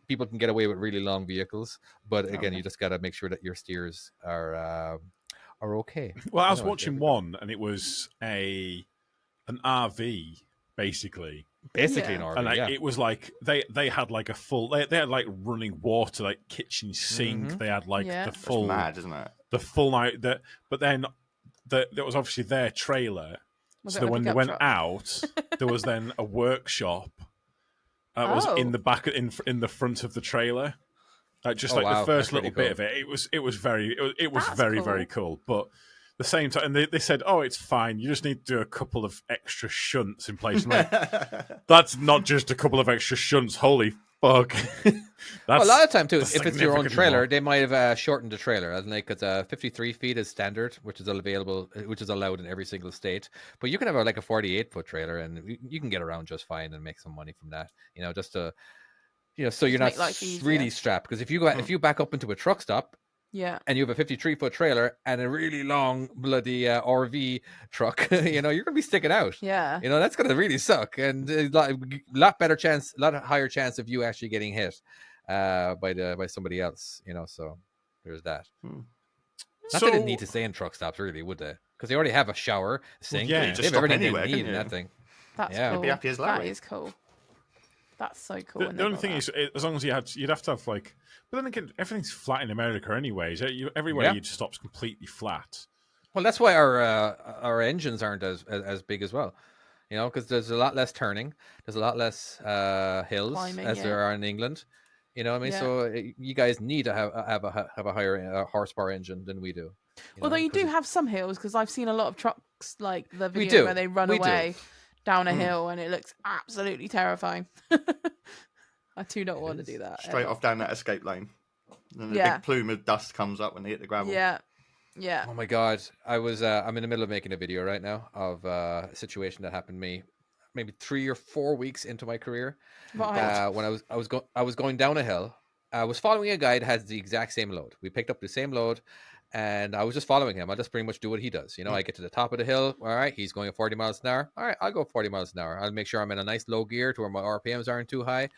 people can get away with really long vehicles. But again, you just got to make sure that your steers are okay.
Well, I was
Anyway,
watching one, and it was an RV basically.
basically
Yeah.
an RV.
And
yeah.
it was like they had like a full they had like running water, like kitchen sink. They had like
Yeah.
the
That's
full
Mad, isn't it?
the full night that, but then that was obviously their trailer.
Was
So
it
that
a
when they
pickup
went
truck?
out, there was then a workshop. It was in
Oh.
the back in the front of the trailer. Just
Oh,
like
wow.
the first
That's
little
really
bit of it, it was
That's
very
cool.
very cool. But the same time, and they said, "Oh, it's fine. You just need to do a couple of extra shunts in place." I'm like, that's not just a couple of extra shunts. Holy fuck!
Well, a lot of time too,
that's
if it's your own
significantly
trailer,
more.
they might have shortened the trailer. As in, like it's 53 feet is standard, which is allowed in every single state. But you can have like a 48-foot trailer, and you can get around just fine and make some money from that. Just to, so you're
Just
not
make life easier.
really strapped. Because if you back up into a truck stop
Yeah.
and you have a 53-foot trailer and a really long bloody RV truck, you're gonna be sticking out.
Yeah.
That's gonna really suck, and a lot higher chance of you actually getting hit by somebody else. So there's that. Not that they need to stay in truck stops, really, would they? Because they already have a shower, sink.
yeah.
They
You
just
have
stop
everything
anywhere,
they need
couldn't
in
you?
that thing.
That's
Yeah.
cool.
You'd
be happy as
That
Larry.
is cool. That's so cool.
The,
when
the
they've
only
got
thing
that.
is, as long as you'd have to have like, but then again, everything's flat in America anyways. Everywhere
Yeah.
you just stop's completely flat.
Well, that's why our engines aren't as big as well. Because there's a lot less turning. There's a lot less hills
Climbing,
as
yeah.
there are in England. You know what I mean?
Yeah.
So you guys need to have a higher horsepower engine than we do.
Although you
'cause
do have some hills, because I've seen a lot of trucks, like the
We
video
do.
where they run
We do.
away down a hill, and it looks absolutely terrifying. I do not want to do that.
Straight
ever.
off down that escape lane. And a
Yeah.
big plume of dust comes up when they hit the gravel.
Yeah. Yeah.
Oh my god! I'm in the middle of making a video right now of a situation that happened to me maybe 3 or 4 weeks into my career.
Right.
When I was going down a hill. I was following a guy that has the exact same load. We picked up the same load, and I was just following him. I just pretty much do what he does. You know, I get to the top of the hill. All right, he's going at 40 miles an hour. All right, I'll go 40 miles an hour. I'll make sure I'm in a nice low gear to where my RPMs aren't too high.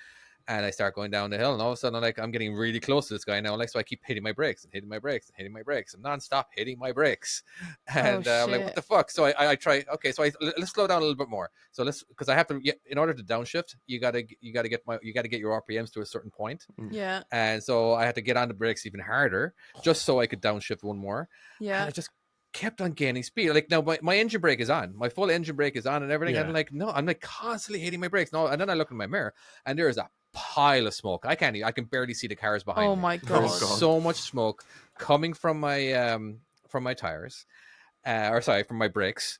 And I start going down the hill, and all of a sudden, I'm getting really close to this guy now. So I keep hitting my brakes and hitting my brakes and hitting my brakes and nonstop hitting my brakes. And I'm like, what the fuck? So I try. Okay, so let's slow down a little bit more. So because I have to, in order to downshift, you gotta get your RPMs to a certain point.
Yeah.
And so I had to get on the brakes even harder, just so I could downshift one more.
Yeah.
And I just kept on gaining speed. Like now, my engine brake is on. My full engine brake is on and everything.
Yeah.
And I'm like constantly hitting my brakes. No, and then I look in my mirror, and there is a pile of smoke. I can barely see the cars behind me.
Oh my god.
There's so much smoke coming from my tires, from my brakes,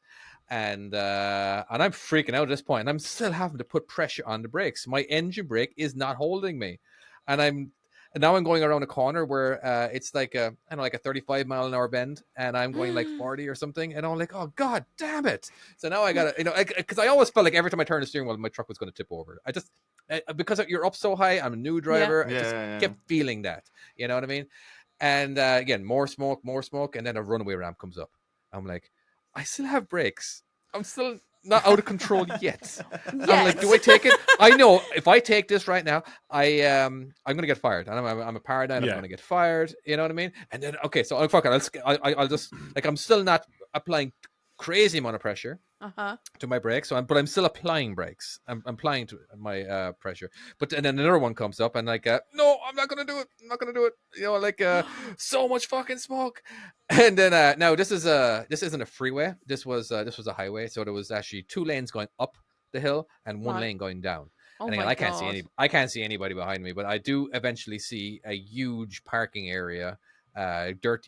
and I'm freaking out at this point. And I'm still having to put pressure on the brakes. My engine brake is not holding me, and now I'm going around a corner where it's like a 35 mile an hour bend, and I'm going like 40 or something, and I'm like, oh god damn it! So now I gotta, because I always felt like every time I turned the steering wheel, my truck was going to tip over. I just because you're up so high, I'm a new driver. I just kept feeling that, you know what I mean? And again, more smoke, and then a runaway ramp comes up. I'm like, I still have brakes. I'm still not out of control yet. I'm like, do I take it? I know if I take this right now, I'm gonna get fired. And I'm a paradigm. I'm gonna get fired. You know what I mean? And then so fuck it. I'll just like I'm still not applying crazy amount of pressure to my brakes. But I'm still applying brakes. I'm applying to my pressure. But and then another one comes up and like, no, I'm not gonna do it. I'm not gonna do it. You know, like so much fucking smoke. And then now this isn't a freeway. This was a highway. So there was actually 2 lanes going up the hill and 1 lane going down.
Oh
and again,
my
I can't see anybody behind me, but I do eventually see a huge parking area, dirt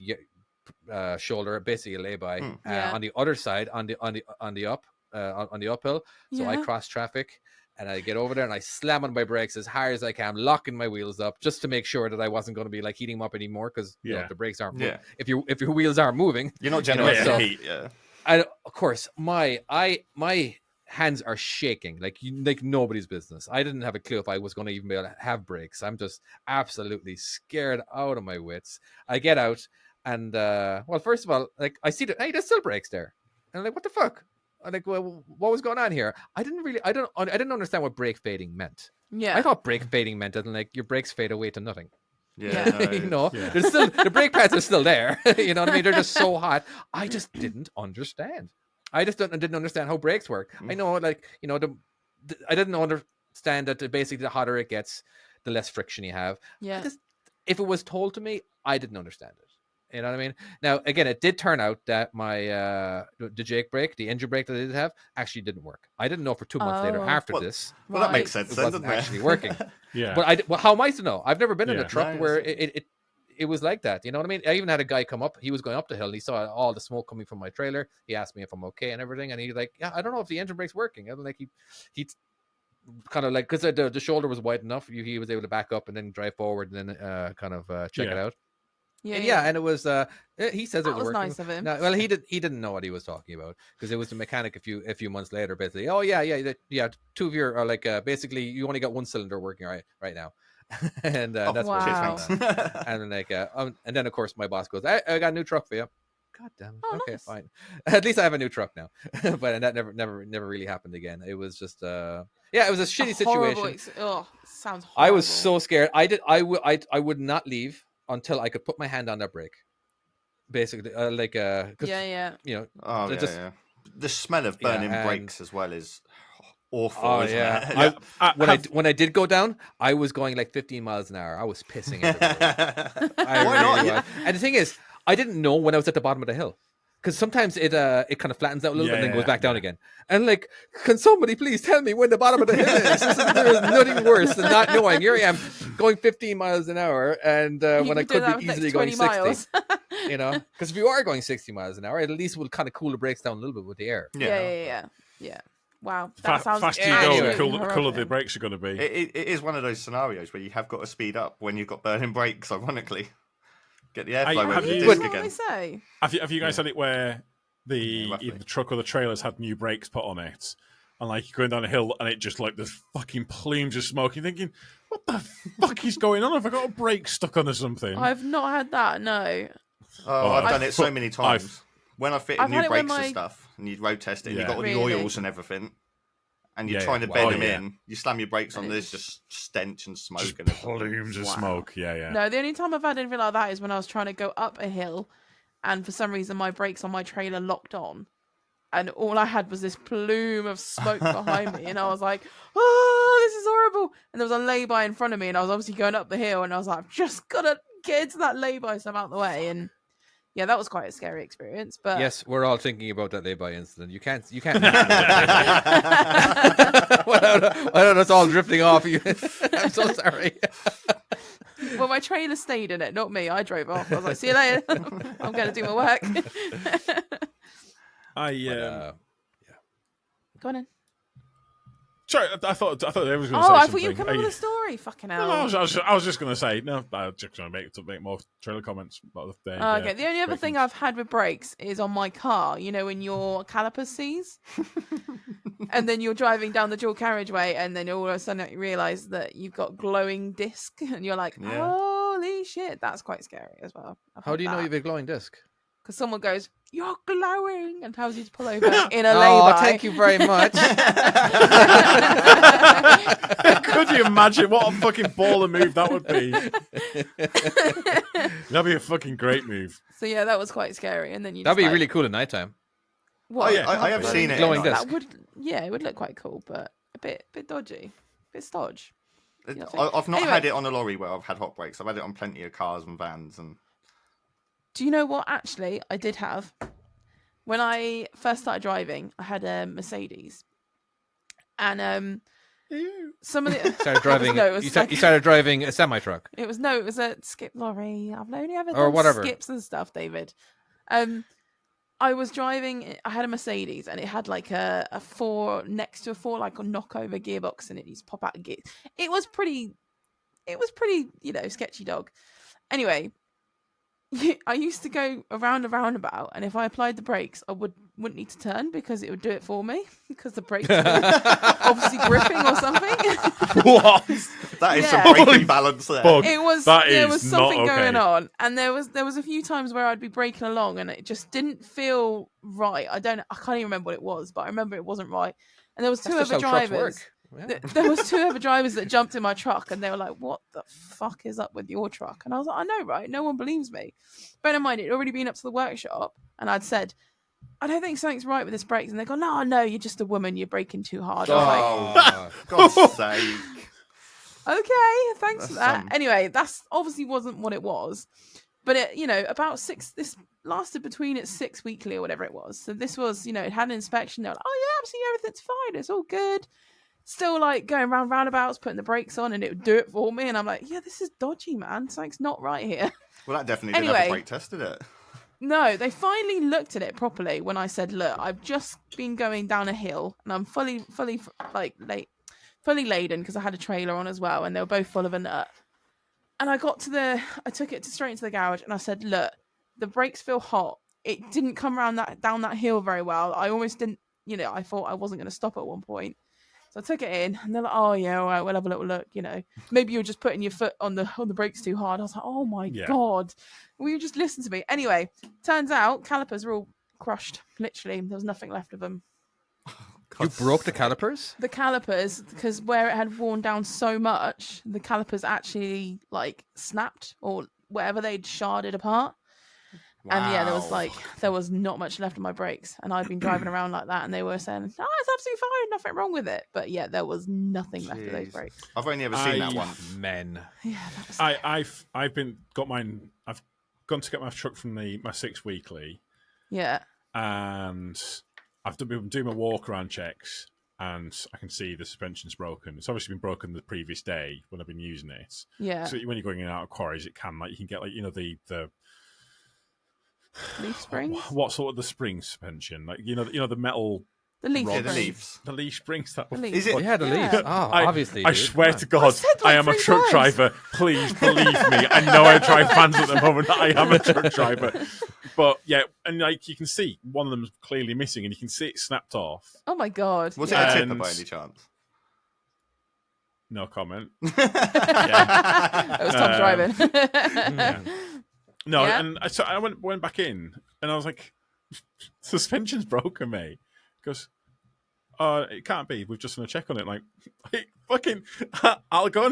shoulder, basically a lay-by on the other side on the uphill. So I cross traffic and I get over there and I slam on my brakes as hard as I can, locking my wheels up just to make sure that I wasn't going to be like heating them up anymore because you know, the brakes aren't moving. If your wheels aren't moving,
you're not generating heat.
And of course, my hands are shaking like nobody's business. I didn't have a clue if I was going to even be able to have brakes. I'm just absolutely scared out of my wits. I get out and well, first of all, like I see that hey, there's still brakes there, and I'm like, what the fuck? I'm like, well, what was going on here? I didn't understand what brake fading meant. I thought brake fading meant that like your brakes fade away to nothing. There's still the brake pads are still there. You know what I mean? They're just so hot. I just didn't understand. I just didn't understand how brakes work. I know, like, you know, I didn't understand that basically the hotter it gets, the less friction you have. If it was told to me, I didn't understand it. You know what I mean? Now, again, it did turn out that my the Jake brake, the engine brake that I did have, actually didn't work. I didn't know for 2 months later after this.
Well, that makes sense.
It wasn't actually working.
But
how am I to know? I've never been in a truck where it was like that. You know what I mean? I even had a guy come up. He was going up the hill. And he saw all the smoke coming from my trailer. He asked me if I'm okay and everything. And he's like, yeah, I don't know if the engine brake's working. And like he kind of like, because the shoulder was wide enough, he was able to back up and then drive forward and then check it out. And it was he says it was working.
Nice of him.
No, well, he didn't know what he was talking about because it was the mechanic a few months later basically. Oh yeah, 2 of your are like basically you only got 1 cylinder working right now. And that's what she's and like and then of course my boss goes, I got a new truck for you. God damn it. Okay, nice. Fine. At least I have a new truck now. But that never really happened again. It was just it was a shitty situation.
Sounds horrible.
I was so scared. I would not leave until I could put my hand on that brake. Basically, you know,
the smell of burning brakes as well is awful.
Oh yeah. When I did go down, I was going like 15 miles an hour. I was pissing everywhere. And the thing is, I didn't know when I was at the bottom of the hill. Because sometimes it kind of flattens out a little bit and then goes back down again. And like, can somebody please tell me when the bottom of the hill is? There is nothing worse than not knowing. Here I am going 15 miles an hour, and when I could be easily going 60. You know, because if you are going 60 miles an hour, it at least will kind of cool the brakes down a little bit with the air.
Yeah. Wow, that sounds
faster you
Yeah,
go,
anyway.
the cooler the
horrifying.
brakes are going to be.
It is one of those scenarios where you have got to speed up when you've got burning brakes. Ironically, get the airflow
have
over the
you-
disc
What
again.
they say?
Have you guys
Yeah.
had it where
roughly.
either the truck or the trailers had new brakes put on it, and like you're going down a hill and it just like there's fucking plumes of smoke? You're thinking, what the fuck is going on? Have I got a brake stuck on or something?
I've not had that. No.
Oh, I've done it so many
I've-
times. When I fitted
I've had
new
it when
brakes and
my-
stuff, and you road test it, and
Yeah.
you've got all the
Really?
oils and everything, and you're
Yeah,
trying to
yeah.
bed
Oh,
them
yeah.
in, you slam your brakes on,
And
there's
it's-
just stench and smoke.
Just
and everything.
plumes of
Wow.
smoke. Yeah.
No, the only time I've had anything like that is when I was trying to go up a hill, and for some reason my brakes on my trailer locked on, and all I had was this plume of smoke behind me, and I was like, "Oh, this is horrible!" And there was a lay-by in front of me, and I was obviously going up the hill, and I was like, "I've just gotta get into that lay-by, so I'm out the way." And yeah, that was quite a scary experience. But
Yes, we're all thinking about that lay-by incident. You can't. Why don't us all drifting off? I'm so sorry.
well, my trailer stayed in it, not me. I drove off. I was like, "See you later. I'm going to do my work." Go on in.
Sorry, I thought they was going to say
Oh, I
something.
thought you were coming with a story. Fucking hell.
No, I was just going to say no. I was just going to make more trailer comments about the day.
Okay, the only other thing I've had with brakes is on my car. You know, when your caliper sees, and then you're driving down the dual carriageway, and then all of a sudden you realise that you've got glowing disc, and you're like,
Yeah.
"Holy shit!" That's quite scary as well.
How do you know you have a glowing disc?
Because someone goes, "You're glowing," and tells you to pull over in a
Oh,
lay-by.
thank you very much.
Could you imagine what a fucking baller move that would be? That'd be a fucking great move.
So yeah, that was quite scary. And then you
That'd be
just, like,
really cool at nighttime.
what?
yeah.
I have seen it.
Glowing
That
disc.
would, yeah, it would look quite cool, but a bit dodgy, a bit stodge.
I've not
Anyway.
had it on a lorry where I've had hot brakes. I've had it on plenty of cars and vans. And
Do you know what? Actually, I did have. When I first started driving, I had a Mercedes, and some of the
Started driving.
No, it was
You started driving a semi truck.
it was a skip lorry. I've only ever
Or
done
whatever.
skips and stuff, David. I was driving. I had a Mercedes, and it had like a four next to a four like a knockover gearbox, and it used to pop out a gear. It was pretty, sketchy dog. Anyway, I used to go around a roundabout, and if I applied the brakes, I wouldn't need to turn because it would do it for me because the brakes were obviously gripping or something.
What?
that is
Yeah.
some braking balance there.
Fuck.
It was
That
there
is
was
not
something
okay.
going on, and there was a few times where I'd be braking along, and it just didn't feel right. I can't even remember what it was, but I remember it wasn't right. And there was two
That's just
other
how trucks
drivers.
work. Yeah.
There was two other drivers that jumped in my truck, and they were like, "What the fuck is up with your truck?" And I was like, "I know, right? No one believes me." Bear in mind, it'd already been up to the workshop, and I'd said, "I don't think something's right with this brakes," and they go, "No, you're just a woman. You're braking too hard." I was like,
Oh,
God's sake.
Okay, thanks for
That's
that. Anyway, that's obviously wasn't what it was, but about this lasted between 6 weekly or whatever it was. So this was, it had an inspection. They were like, "Oh yeah, absolutely everything's fine. It's all good." Still like going around roundabouts, putting the brakes on, and it would do it for me. And I'm like, "Yeah, this is dodgy, man. Something's not right here."
Well, that definitely didn't have
Anyway.
a brake test, did it?
No, they finally looked at it properly when I said, "Look, I've just been going down a hill, and I'm fully laden because I had a trailer on as well, and they were both full of a nut." And I took it straight into the garage, and I said, "Look, the brakes feel hot. It didn't come down that hill very well. I almost didn't, I thought I wasn't going to stop at one point." So I took it in, and they're like, "Oh yeah, all right, we'll have a little look. Maybe you're just putting your foot on the brakes too hard." I was like, "Oh my god, will you just listen to me?" Anyway, turns out calipers were all crushed. Literally, there was nothing left of them.
you broke the calipers?
The calipers, because where it had worn down so much, the calipers actually like snapped or whatever, they'd sharded apart. And yeah,
Wow.
there was not much left of my brakes, and I'd been driving around like that, and they were saying, "Oh, it's absolutely fine, nothing wrong with it." But yeah, there was nothing left of those
Jeez.
brakes.
I've only ever seen that once.
Men.
Yeah, that was.
I've got mine. I've gone to get my truck from my 6 weekly,
Yeah.
and I've been doing my walk around checks, and I can see the suspension's broken. It's obviously been broken the previous day when I've been using it.
Yeah.
So when you're going in and out of quarries, you can get the
Leaf springs.
what sort of the spring suspension, like the metal
The leaf.
Yeah, the
spring.
leaves.
The leash brings that.
The leaf.
Is it?
Yeah, the leaves. Oh, obviously.
I
dude.
swear
Come
to
on.
God,
said, like,
I am a
3
truck
times.
driver. Please believe me. I know I drive vans at the moment. I am a truck driver. But yeah, and like you can see, one of them's clearly missing, and you can see it snapped off.
Oh my god.
Was
yeah.
it a tipper
And-
by any chance?
No comment.
That was Tom driving.
Yeah. No,
Yeah.
and so I went back in, and I was like, "Suspension's broken, mate." He goes, it can't be. We've just done a check on it. Like, fucking, I'll go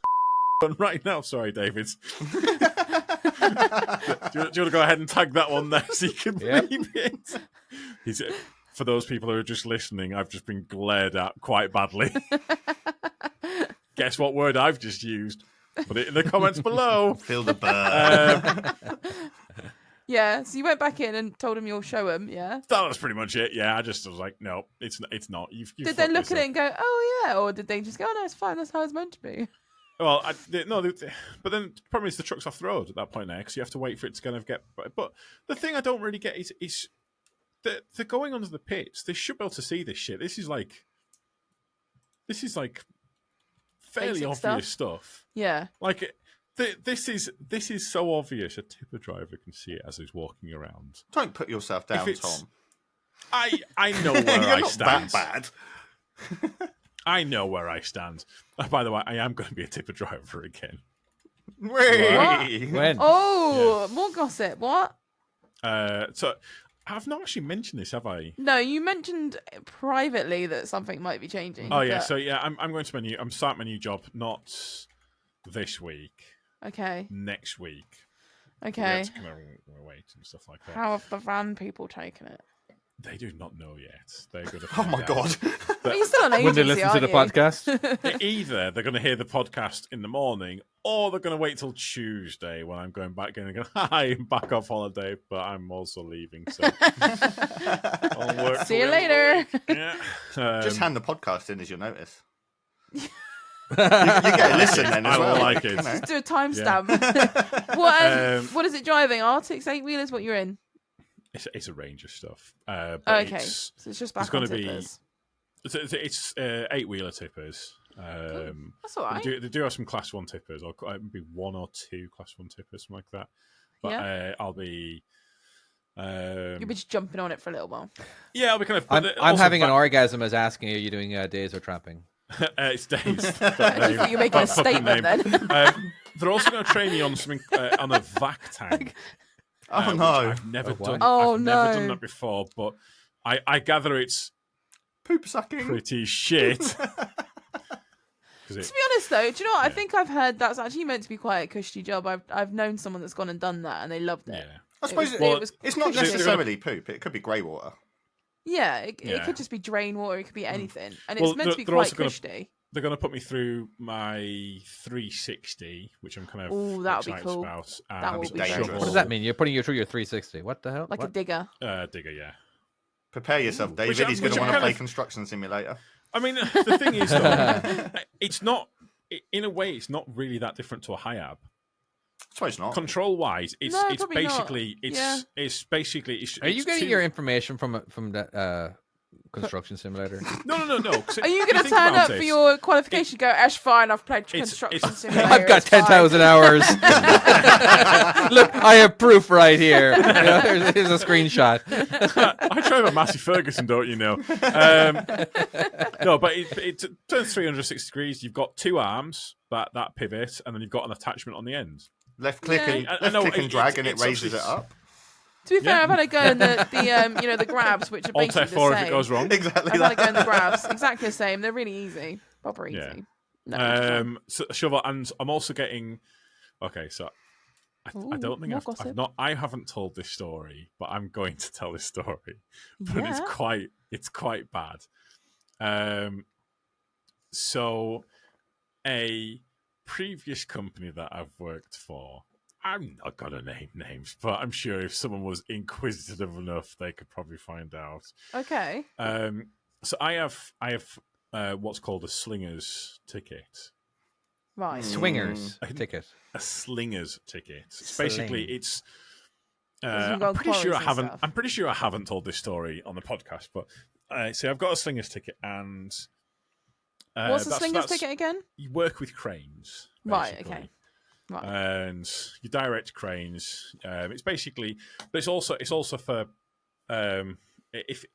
and right now. Sorry, David. Do you want to go ahead and tag that one there so you can
Yep.
read it? For those people who are just listening, I've just been glared at quite badly. Guess what word I've just used? Put it in the comments below.
Feel the burn.
Yeah, so you went back in and told him you'll show him, yeah?
That was pretty much it. Yeah, I was like, no, it's not. You've
Did they
fucked
look
this
at
up.
it and go, oh yeah? Or did they just go, oh no, it's fine, that's how it's meant to be?
Well, but then the problem is the truck's off the road at that point now, because you have to wait for it to kind of get. But the thing I don't really get is they're going onto the pits. They should be able to see this shit. This is like fairly
Basic
obvious stuff.
Yeah.
Like this is so obvious. A tipper driver can see it as he's walking around.
Don't put yourself down,
it's-
Tom.
I know where
You're
I
not
stand.
that bad.
I know where I stand. By the way, I am going to be a tipper driver again.
Wait.
When?
Oh, more gossip. What?
So I've not actually mentioned this, have I?
No, you mentioned privately that something might be changing.
Oh yeah,
but-
so yeah, I'm going to I'm starting my new job not this week,
Okay.
next week. We
Okay.
have to kind of wait and stuff like that.
How have the van people taken it?
They do not know yet. They're going to.
Oh my god.
But you're still on
When
agency,
they listen to
aren't
the
you?
podcast.
Either they're going to hear the podcast in the morning, or they're going to wait till Tuesday when I'm going back in and go, "Hi, I'm back off holiday, but I'm also leaving." So I'll work
See you
for the end
later.
of the week. Yeah.
Just hand the podcast in as your notice. You get a listen then as
I
well.
like it.
you know.
Just do a timestamp. What? What is it driving? Arctics, 8-wheelers? What you're in?
It's a range of stuff. But
Okay,
it's
so it's just
there's
back on
gonna be-
tippers.
it's 8-wheeler tippers.
That's all right.
They do have some class 1 tippers, or maybe 1 or 2 class 1 tippers, something like that. But I'll be.
You'll be just jumping on it for a little while.
Yeah, I'll be kind of.
I'm
also
having an
va-
orgasm as asking, are you doing days or tramping?
It's days.
I just thought you were making a statement then.
They're also going to train me on something on a vac tank.
Oh
which
no.
I've never
why?
done.
Oh,
I've never done
no.
that before, but I gather it's
Poop sucking.
pretty shit. 'Cause
To
it-
be honest, though, do you know what? I
Yeah.
think I've heard that's actually meant to be quite a cushy job. I've known someone that's gone and done that, and they loved it.
yeah.
I suppose
It
Well,
was
it's not
cushy.
necessarily poop. It could be grey water.
Yeah, it
Yeah.
could just be drain water. It could be anything, and it's
Well,
meant to be
they're
quite
also gonna-
cushy.
They're going to put me through my 360, which I'm kind of
Ooh, that would be
excited
cool.
about.
That would
and
be
dangerous.
shovel-
What does that mean? You're putting you through your 360. What the hell?
Like a
What?
digger.
Digger, yeah.
Prepare yourself, David.
Which-
He's going
which
to
I'm
want to
kind
play
of-
Construction Simulator.
I mean, the thing is, though, it's not. In a way, it's not really that different to a HIAB.
I suppose not.
Control wise, it's
No,
it's
probably not.
basically
Yeah.
it's basically.
Are you
it's
getting
two-
your information from that construction simulator?
No.
Are you going to turn up for your qualification? Go, Ash, fine. I've played
It's-
construction
it's-
simulator.
I've got
it's fine."
10,000 hours. Look, I have proof right here. You know, here's a screenshot.
I drive a Massey Ferguson, don't you know? No, but it turns 360 degrees. You've got 2 arms that pivot, and then you've got an attachment on the end.
Left click
Yeah.
and
I
left
know,
click and drag, and it
it's
raises it
obviously-
up.
To be fair,
Yeah.
I've had a go in the grabs, which are
Alt
basically
F4
the
if
same.
it goes wrong.
Exactly.
I've had a go in the
That.
grabs, exactly the same. They're really easy, proper easy.
Yeah.
No, it's fine.
So shovel, and I'm also getting. Okay, so I
Ooh,
don't think
more
I've
gossip.
not. I haven't told this story, but I'm going to tell this story. But
Yeah.
it's quite bad. So a previous company that I've worked for. I'm not gonna name names, but I'm sure if someone was inquisitive enough, they could probably find out.
Okay.
So I have what's called a slinger's ticket.
Right.
Swingers ticket.
A slinger's ticket. It's basically
Sling.
it's.
You can go
I'm
on
pretty sure I
quarries and
haven't.
stuff.
I'm pretty sure I haven't told this story on the podcast, but See, I've got a slinger's ticket, and
What's the slinger's ticket again?
You work with cranes,
Right.
basically.
Okay. Right.
And you direct cranes. It's basically, but it's also for if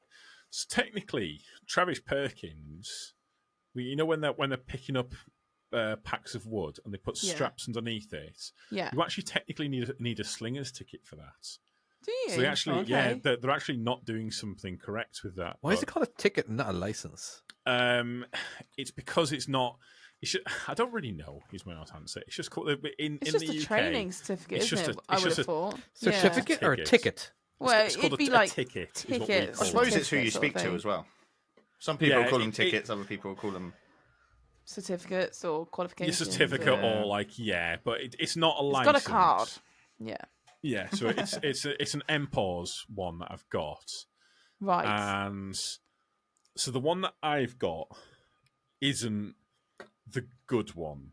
so technically Travis Perkins. You know when they're picking up packs of wood and they put straps underneath it.
Yeah.
You actually technically need a slinger's ticket for that.
Do you?
So they actually,
Okay.
they're actually not doing something correct with that.
Why is it called a ticket and not a license?
It's because it's not. I don't really know. Is my honest answer. It's just called in
It's
in
just
the
a
UK.
training certificate,
it's
isn't
just
it?
a-
I
it's
would
just
have
a
thought.
Certificate or a
Ticket.
ticket?
Well,
It's called
it'd be
a
like
ticket. Is what we
tickets.
call
I
it.
suppose it's who
certificate
you
sort of
speak to
thing.
as well. Some people
Yeah,
call them
it-
tickets, other people call them.
certificates or
Your
qualifications.
certificate or but it's not a
It's
license.
got a card. Yeah.
Yeah, so it's an MPAWS one that I've got,
Right.
and so the one that I've got isn't the good one.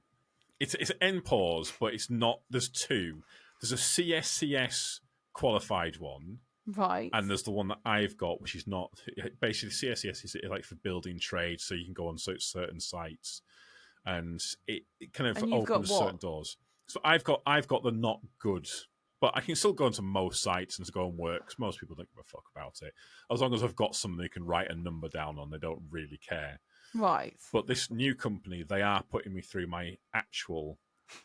It's an NPAWS, but it's not. There's two. There's a CSCS qualified one,
right.
and there's the one that I've got, which is not. Basically, CSCS is like for building trade, so you can go on certain sites, and it kind of
And you've got
opens
what?
certain doors. So I've got the not good, but I can still go into most sites and go and work. 'Cause most people don't give a fuck about it, as long as I've got something they can write a number down on. They don't really care.
Right.
But this new company, they are putting me through my actual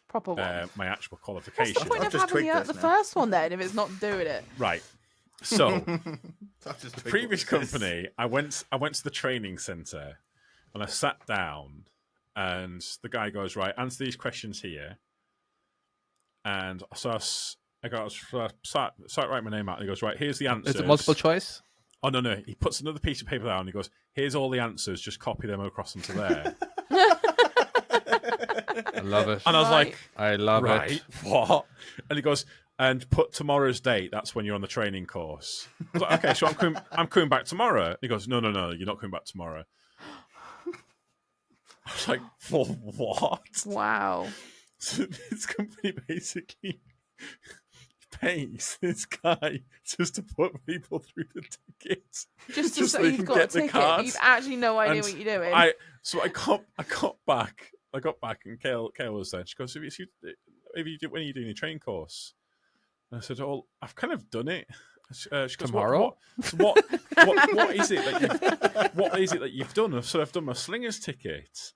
Proper one.
my actual
What's
qualification.
the point
I've
of
just
having
twigged
the
this now.
first one then if it's not doing it?
Right. So
The
previous company, I went to the training center and I sat down, and the guy goes, right, answer these questions here. And so I start writing my name out, and he goes, right, here's the answers.
Is it multiple choice?
Oh no, he puts another piece of paper down and he goes, here's all the answers, just copy them across onto there.
I love it.
And I was
Right.
like,
I love
right,
it.
what? And he goes, and put tomorrow's date. That's when you're on the training course. I was like, okay, so I'm coming back tomorrow. He goes, no, you're not coming back tomorrow. I was like, for what?
Wow.
So this company basically pays this guy just to put people through the tickets.
Just to
Just
say
so they
you've
can
got
get
a
the
ticket.
cards.
You've actually no idea
And
what you're doing.
I got back. I got back, and Kale was there. She goes, when are you doing your training course? And I said, "Oh, I've kind of done it." She goes,
Tomorrow?
What is it that you've done? I said, I've done my slinger's ticket.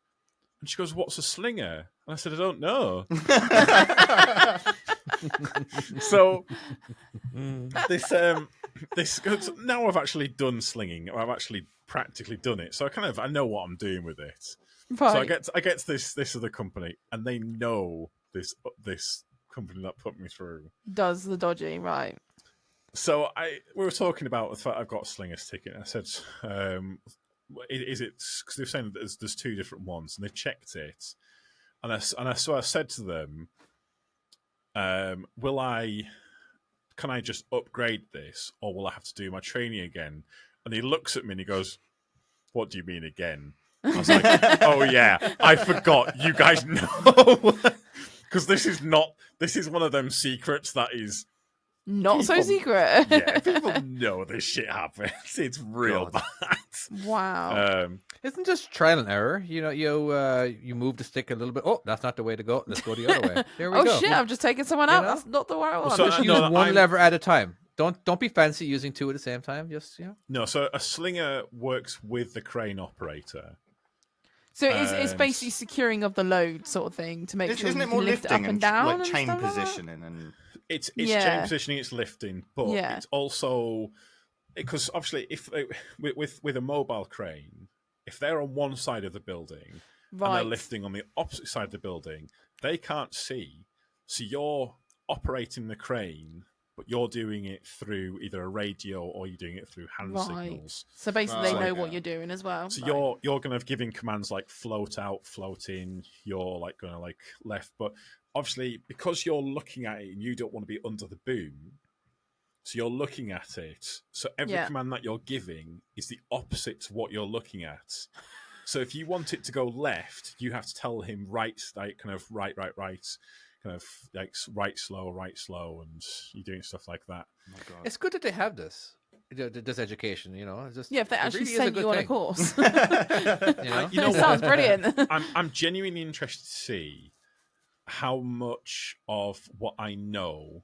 And she goes, "What's a slinger?" And I said, "I don't know." So this now I've actually done slinging. I've actually practically done it. So I know what I'm doing with it.
right.
So I get to this other company, and they know this company that put me through.
Does the dodgy, right.
So we were talking about the fact I've got a slinger's ticket. And I said, "Is it?" Because they're saying that there's two different ones, and they checked it. And so I said to them, can I just upgrade this, or will I have to do my training again? And he looks at me and he goes, "What do you mean again?" I was like, "Oh yeah, I forgot. You guys know." Because this is one of them secrets that is
Not so
people-
secret.
yeah, people know this shit happens. It's real
God.
bad.
Wow.
Isn't just trial and error? You know, you move the stick a little bit. Oh, that's not the way to go. Let's go the other way. There we
Oh
go.
shit! I've just taken someone out.
know?
That's not the right one.
So-
Just use
no,
one
I'm-
lever at a time. Don't be fancy using two at the same time. Just
No, so a slinger works with the crane operator.
So it's
and-
basically securing of the load sort of thing to make sure
Isn't
you
it more
can lift it up
lifting
and down
like
and
chain
stuff like that?
positioning and
It's
Yeah.
chain positioning, it's lifting, but
Yeah.
it's also because obviously if with a mobile crane, if they're on one side of the building and they're
Right.
lifting on the opposite side of the building, they can't see. So you're operating the crane, but you're doing it through either a radio or you're doing it through hand
Right.
signals.
So basically, they
Right.
know what
Yeah.
you're doing as well.
So
Right.
you're going to giving commands like float out, float in. You're like going to like left, but obviously because you're looking at it and you don't want to be under the boom, so you're looking at it. So every
Yeah.
command that you're giving is the opposite to what you're looking at. So if you want it to go left, you have to tell him right, like kind of right, kind of like right slow, and you're doing stuff like that.
oh my God.
it's good that they have this. this education. It's just
Yeah, if they
it
actually
really is a
sent
good
you on a
thing.
course.
You know
It sounds brilliant.
I'm genuinely interested to see how much of what I know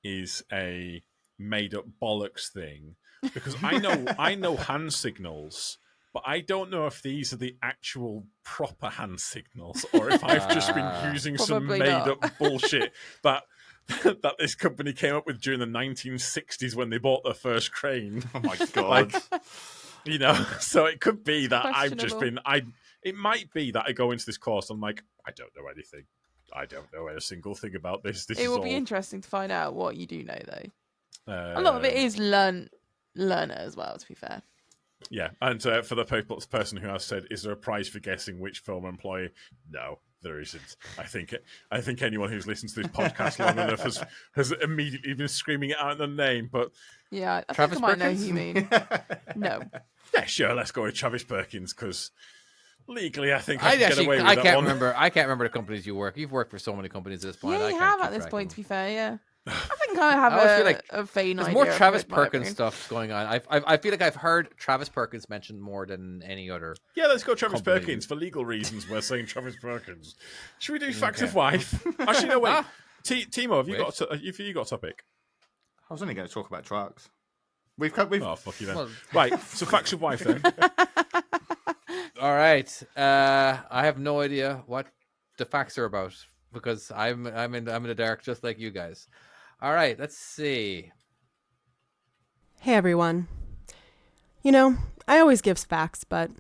is a made up bollocks thing, because I know hand signals, but I don't know if these are the actual proper hand signals or if I've just been using some
Probably
made
not.
up bullshit that this company came up with during the 1960s when they bought their first crane.
Oh my god.
So it could be that I've just
Questionable.
been it might be that I go into this course and I'm like, I don't know anything. I don't know a single thing about this. This
It
is
will
all
be interesting to find out what you do know, though. A
um,
lot of it is learner as well, to be fair.
Yeah, and for the person who has said, is there a prize for guessing which film employee? No, there isn't. I think anyone who's listened to this podcast long enough has immediately been screaming it out in the name. But
Yeah, I
Travis
think I might know
Perkins?
who you mean. No.
yeah, sure, let's go with Travis Perkins, because legally I think I can get
actually
away with
I
that
can't
one.
remember. I can't remember the companies you work. You've worked for so many companies at this point.
Yeah,
I
you
can't
have
keep
at this
track
point,
of
to
them.
be fair, yeah. I think I have
I always feel like
a vain
There's
idea.
more
of
Travis
what it might
Perkins
be.
stuff going on. I feel like I've heard Travis Perkins mentioned more than any other.
Yeah, let's go Travis
Company.
Perkins. For legal reasons, we're saying Travis Perkins. Should we do Facts of Wife? Actually, no, wait. Timo, have you got a topic?
I was only going to talk about trucks. We've
Oh, fuck you then.
Well-
Right, so Facts of Wife then.
All right. I have no idea what the facts are about because I'm in the dark just like you guys. All right, let's see.
Hey everyone. I always give facts, but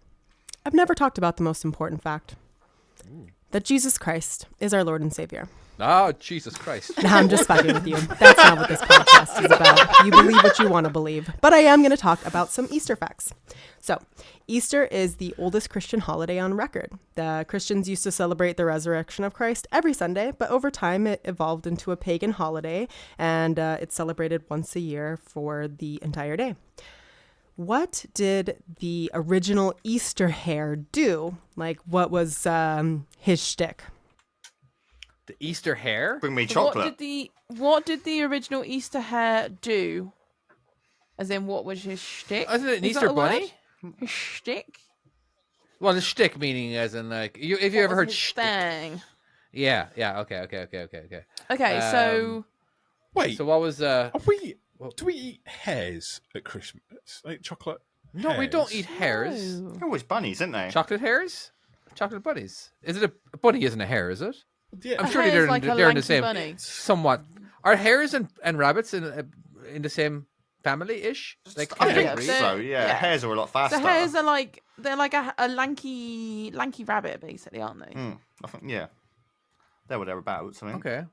I've never talked about the most important fact. That Jesus Christ is our Lord and Savior.
Oh, Jesus Christ.
Nah, I'm just fucking with you. That's not what this podcast is about. You believe what you want to believe. But I am going to talk about some Easter facts. So, Easter is the oldest Christian holiday on record. The Christians used to celebrate the resurrection of Christ every Sunday, but over time it evolved into a pagan holiday, and it's celebrated once a year for the entire day. What did the original Easter hare do? Like, what was his shtick?
The Easter hare?
bring me
So
chocolate.
what did the original Easter hare do? As in, what was his shtick?
Isn't it an
Is that
Easter
a word?
bunny?
His shtick?
Well, the shtick meaning as in like if you
What
ever
was
heard
his
shtick.
thing?
Yeah. Okay.
Okay, so
Wait,
So what was
do we eat hares at Christmas? Like chocolate?
No, we don't
hares?
eat hares.
No.
They're always bunnies, aren't they?
Chocolate hares? Chocolate bunnies. Is it a bunny isn't a hare, is it?
Yeah.
I'm
A
sure
hare
they're
is like a
in the
lanky
same
bunny.
somewhat. Are hares and rabbits in the same family ish? Like
I
Yeah,
think
they're-
so. Yeah.
yeah.
Hares are a lot faster.
the hares are like they're like a lanky rabbit, basically, aren't they?
I think, yeah. There or thereabouts. I mean.
okay.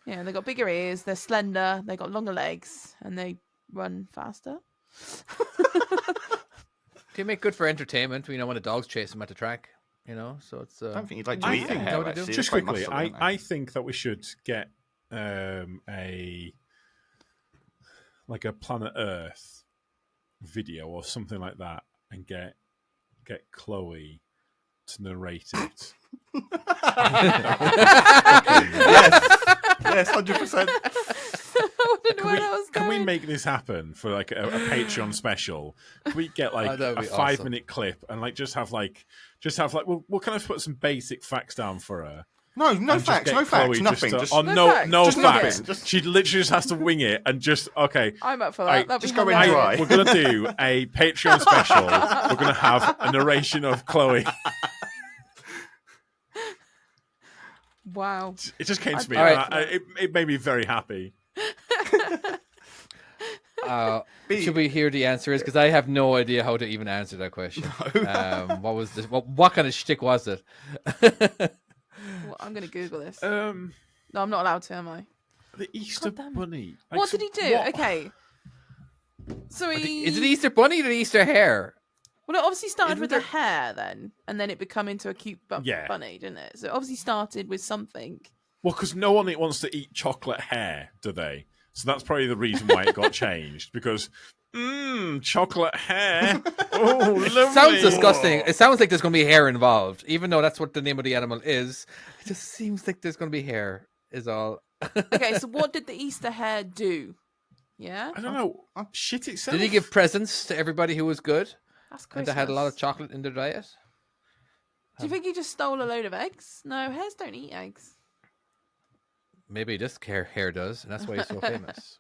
Yeah, they got bigger ears, they're slender, they got longer legs, and they run faster.
They make good for entertainment. When the dogs chase them at the track. So it's.
I don't think you'd like to
I
eat a
think
hare.
that would do.
Actually.
Just
They're quite
quickly,
muscly, aren't they?
I think that we should get a Planet Earth video or something like that, and get Chloe to narrate it.
Yes, 100%.
I don't know where that was
Can we
going.
make this happen for a Patreon special? Can we get
that would
a
be
5-minute clip and just have we'll kind of put some basic facts down for her.
No
and just
facts,
get
no
Chloe
facts, nothing.
to-
Just,
oh,
No facts,
no
just
facts.
nothing, just-
She literally just has to wing it and just okay.
I'm up for
Right,
that. That'd
just
be
go in
hilarious.
dry.
We're gonna do a Patreon special. We're gonna have a narration of Chloe.
Wow.
It just came to me.
All right.
and it made me very happy.
Should we hear the answer is because I have no idea how to even answer that question. What was this? What kind of shtick was it?
Well, I'm going to Google this.
The
No, I'm not allowed to, am I?
Easter
God damn it.
Bunny.
What did he do?
what-
Okay. So he...
Is it Easter bunny or the Easter hare?
Well, it obviously started
Isn't
with
there-
a hare then, and then it become into a cute
Yeah.
bunny, didn't it? So it obviously started with something.
Well, because no one wants to eat chocolate hair, do they? So that's probably the reason why it got changed. Because, chocolate hair. Oh, lovely.
Sounds disgusting. It sounds like there's going to be hair involved, even though that's what the name of the animal is. It just seems like there's going to be hair. Is all.
Okay, so what did the Easter hare do? Yeah,
I don't know. Shit itself.
Did he give presents to everybody who was good
that's
and
Christmas.
they had a lot of chocolate in their diet?
Do you think he just stole a load of eggs? No, hares don't eat eggs.
Maybe this hair does, and that's why he's so famous.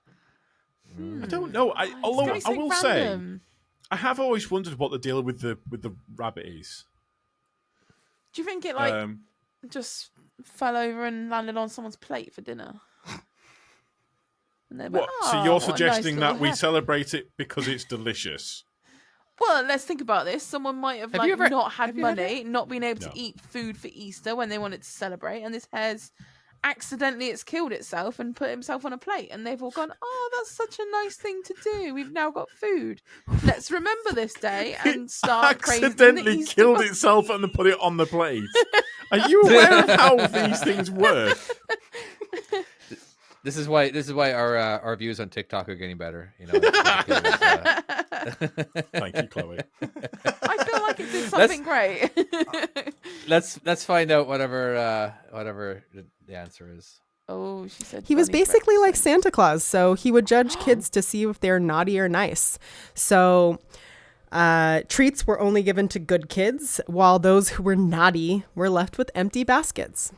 I don't know. Although
Very
I will
random.
say, I have always wondered what the deal with the rabbit is.
Do you think it just fell over and landed on someone's plate for dinner? And they're like,
What? So
"Oh,
you're
what a nice
suggesting
little
that we
hare."
celebrate it because it's delicious?
Well, let's think about this. Someone might have,
Have you ever-
not had
have you had
money, not been able
No.
to eat food for Easter when they wanted to celebrate, and this hare's it's killed itself and put himself on a plate, and they've all gone, "Oh, that's such a nice thing to do. We've now got food. Let's remember this day and start praising the
Accidentally
Easter
killed
bunny."
itself and then put it on the plate. Are you aware of how these things work?
This is why our views on TikTok are getting better. You know,
Thank you, Chloe.
I feel like it did something great.
let's find out whatever the answer is.
Oh, she said
He was
bunny
basically like
breakfast.
Santa Claus, so he would judge kids to see if they're naughty or nice. So treats were only given to good kids, while those who were naughty were left with empty baskets.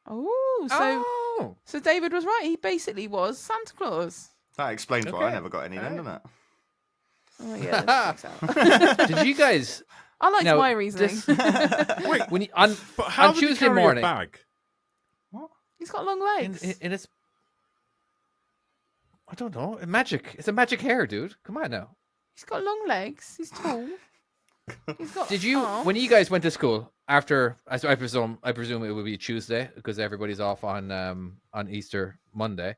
Oh, so David was right. He basically was Santa Claus.
That explains why I
Okay.
never got any then, doesn't it?
Oh yeah, that checks out.
Did you guys?
I liked
Now,
my reasoning.
Wait,
When you, on
but how
on
did he
Tuesday
carry
morning,
a bag?
He's got long
in,
legs.
in its, I don't know, magic. It's a magic hair, dude. Come on now.
He's got long legs. He's tall. He's got.
Did you
Aw.
when you guys went to school after? I presume it would be Tuesday because everybody's off on Easter Monday.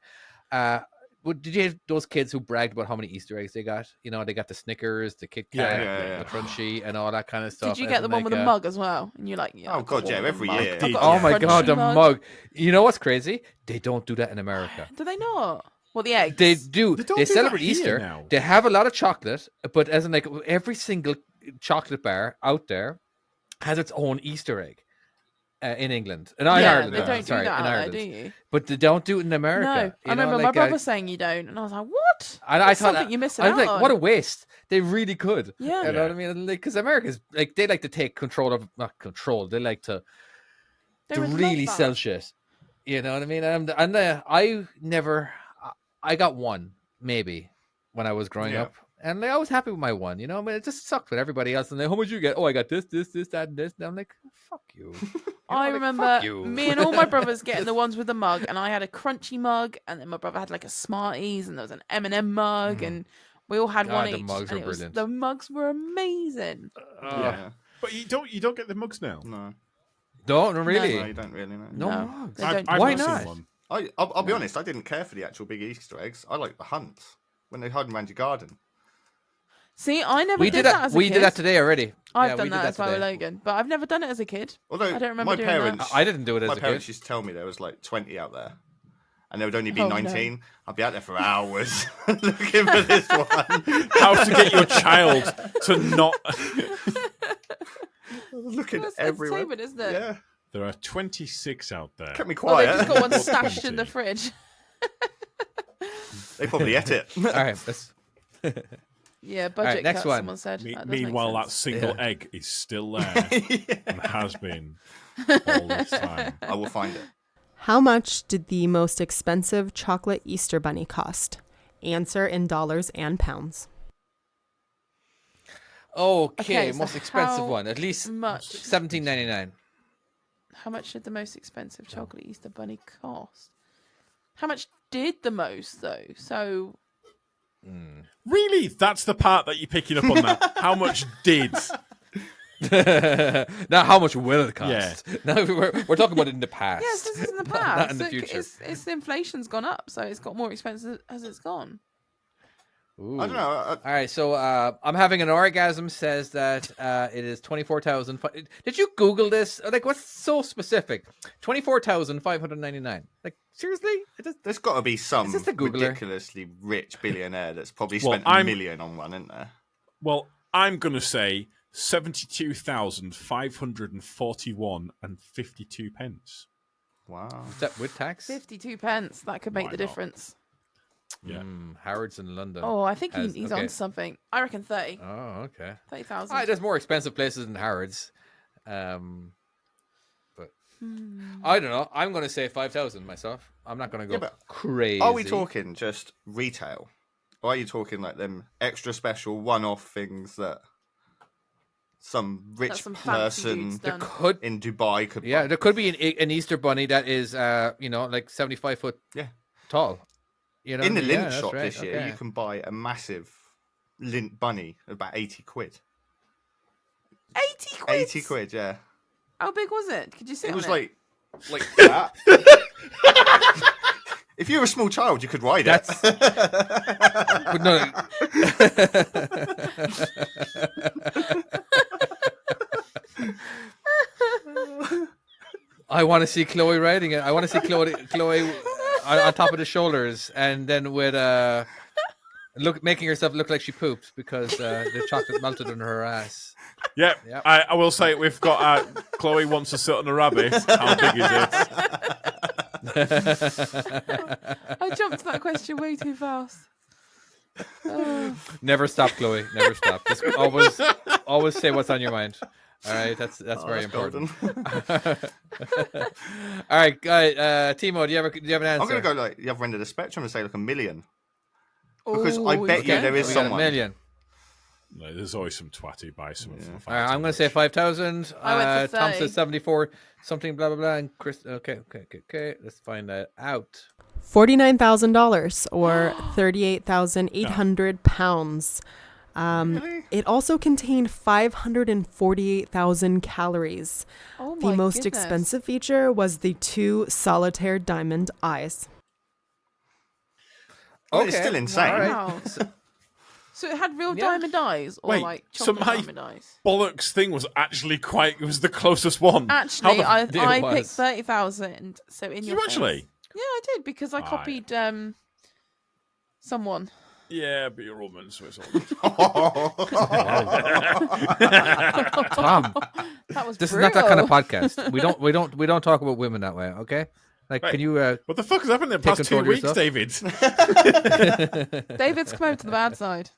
Did you have those kids who bragged about how many Easter eggs they got? You know, they got the Snickers, the Kit Kat,
Yeah.
the Crunchy, and all that kind of stuff.
Did you
as
get the
in,
one with
like,
a mug as well? And you're like, yeah.
Oh,
I've got
God, yeah,
one with a
every
mug.
year.
I've got
Oh
a
my god, the
crunchy
mug! You know what's crazy? They don't do that in America.
Do they not? Well, the eggs.
They do.
They don't
They
do
celebrate
that here
Easter.
now.
They have a lot of chocolate, but as in like every single chocolate bar out there has its own Easter egg in England. And in
Yeah,
Ireland,
they don't
sorry,
do that
in
out there,
Ireland.
do you?
But they don't do it in America.
No,
you
I remember
know,
my
like,
brother saying you don't, and I was like, "What?
And I
That's
thought
something you're missing
I was
out
like,
on."
what a waste. They really could.
Yeah.
You know what I mean? Because America's like they like to take control of not control. They like to
They would love
really
that.
sell shit. You know what I mean? I never. I got one maybe when I was growing
Yeah.
up, and I was happy with my one. You know, but it just sucked with everybody else. And then how much you get? Oh, I got this, that, and this. And I'm like, fuck you.
I
like,
remember
"Fuck you."
me and all my brothers getting the ones with the mug, and I had a crunchy mug, and then my brother had like a Smarties, and there was an M&M mug, and we all had
God,
one
the
each.
mugs
and
were
it was-
brilliant.
The mugs were amazing.
Yeah.
But you don't get the mugs now.
No.
Don't really.
No, you don't really know.
No
No,
mugs.
they don't
I've
Why
not
not?
seen one.
I'll be honest, I didn't care for the actual big Easter eggs. I like the hunts when they hide them around your garden.
See, I never
We
did
did
that
that.
as a
We
kid.
did that today already.
I've
Yeah,
done
we did
that as well with
today.
Logan, but I've never done it as a kid.
Although
I don't remember
my
doing that.
parents,
I didn't do it as
my
a
parents
kid.
used to tell me there was like 20 out there, and there would only be
Oh, no.
19. I'd be out there for hours looking for this one.
How to get your child to not?
Looking
That's
everywhere.
entertainment, isn't it?
Yeah,
There are 26 out there.
kept me
Well, they
quiet.
just got one
What
stashed in the
20?
fridge.
They probably ate it.
All right. Let's,
Yeah, budget
next
cut,
one.
someone said. That does make
Meanwhile, that
sense.
single egg is still there and has been all this time.
I will find it.
How much did the most expensive chocolate Easter bunny cost? Answer in dollars and pounds.
okay,
so
most expensive
how
one. At least
much?
$17.99.
How much did the most expensive chocolate Easter bunny cost? How much did the most though? So
Really? That's the part that you're picking up on that. How much did?
Now, how much will it cost?
Yeah.
No, we're talking about it in the past.
yes, this is in the
Not-
past.
Not in the
So
future.
It's inflation's gone up, so it's got more expensive as it's gone.
Ooh.
I don't know.
All right, so I'm having an orgasm says that it is 24,000. Did you Google this? Like, what's so specific? 24,599. Like, seriously? It just,
There's got to be some
Is this the Googler?
ridiculously rich billionaire that's probably
Well,
spent
I'm-
$1 million on one, isn't there?
Well, I'm going to say 72,541 and 52 pence.
Wow.
is that with tax?
52 pence. That could make
Why
the
not?
difference.
Yeah.
Harrods in London.
Oh, I think
has-
he's
okay.
on something. I reckon 30.
Oh, okay.
30,000.
There's more expensive places than Harrods. But
Hmm.
I don't know. I'm going to say 5,000 myself. I'm not going to go
but
crazy.
Are we talking just retail? Or are you talking like them extra special one-off things that some rich
some fancy dudes
person
done.
Could
in Dubai could
Yeah,
buy?
there could be an Easter bunny that is, like 75 foot
Yeah.
tall. You know,
In the
yeah,
lint
that's
shop
right,
this year,
okay.
you can buy a massive lint bunny at about 80 quid.
80 quid?
80 quid, yeah.
How big was it? Could you sit
It
on
was
it?
like that. If you were a small child, you could ride it.
That's- But no. I want to see Chloe riding it. I want to see Chloe on top of the shoulders, and then with making herself look like she pooped because the chocolate melted on her ass.
Yep.
Yep.
I will say we've got Chloe wants to sit on a rabbit. How big is it?
I jumped that question way too fast. Oh.
Never stop, Chloe. Never stop. Just always say what's on your mind. All right, that's very important. All right, Timo, do you have an answer?
I'm going to go like the other end of the spectrum and say like 1 million. Because I
Oh,
bet you there is
We got
someone.
$1 million.
No, there's always some twat who buys something for
All right, I'm going to say 5,000.
I went for
Tom
30.
says 74, something, blah, blah, blah. And Chris, okay. Let's find that out.
$49,000 or 38,800 pounds.
Really?
It also contained 548,000 calories.
Oh
The
my
most
goodness.
expensive feature was the 2 solitaire diamond eyes.
Well, it's still insane.
All right.
Wow. So it had real
Yeah.
diamond eyes, or
Wait,
like
so
chocolate
my-
diamond eyes.
Bollocks thing was actually it was the closest one.
Actually,
How the-
I
It was.
picked 30,000. So in
Did
your
you
face.
actually?
Yeah, I did because I
Right.
copied someone.
Yeah, but you're woman, so it's all.
Tom,
That was
this is not that kind of
brutal.
podcast. We don't talk about women that way, okay? Like,
Right.
can you
What the fuck has happened in the
Take
past 2
control of
weeks,
yourself.
David?
David's come over to the bad side.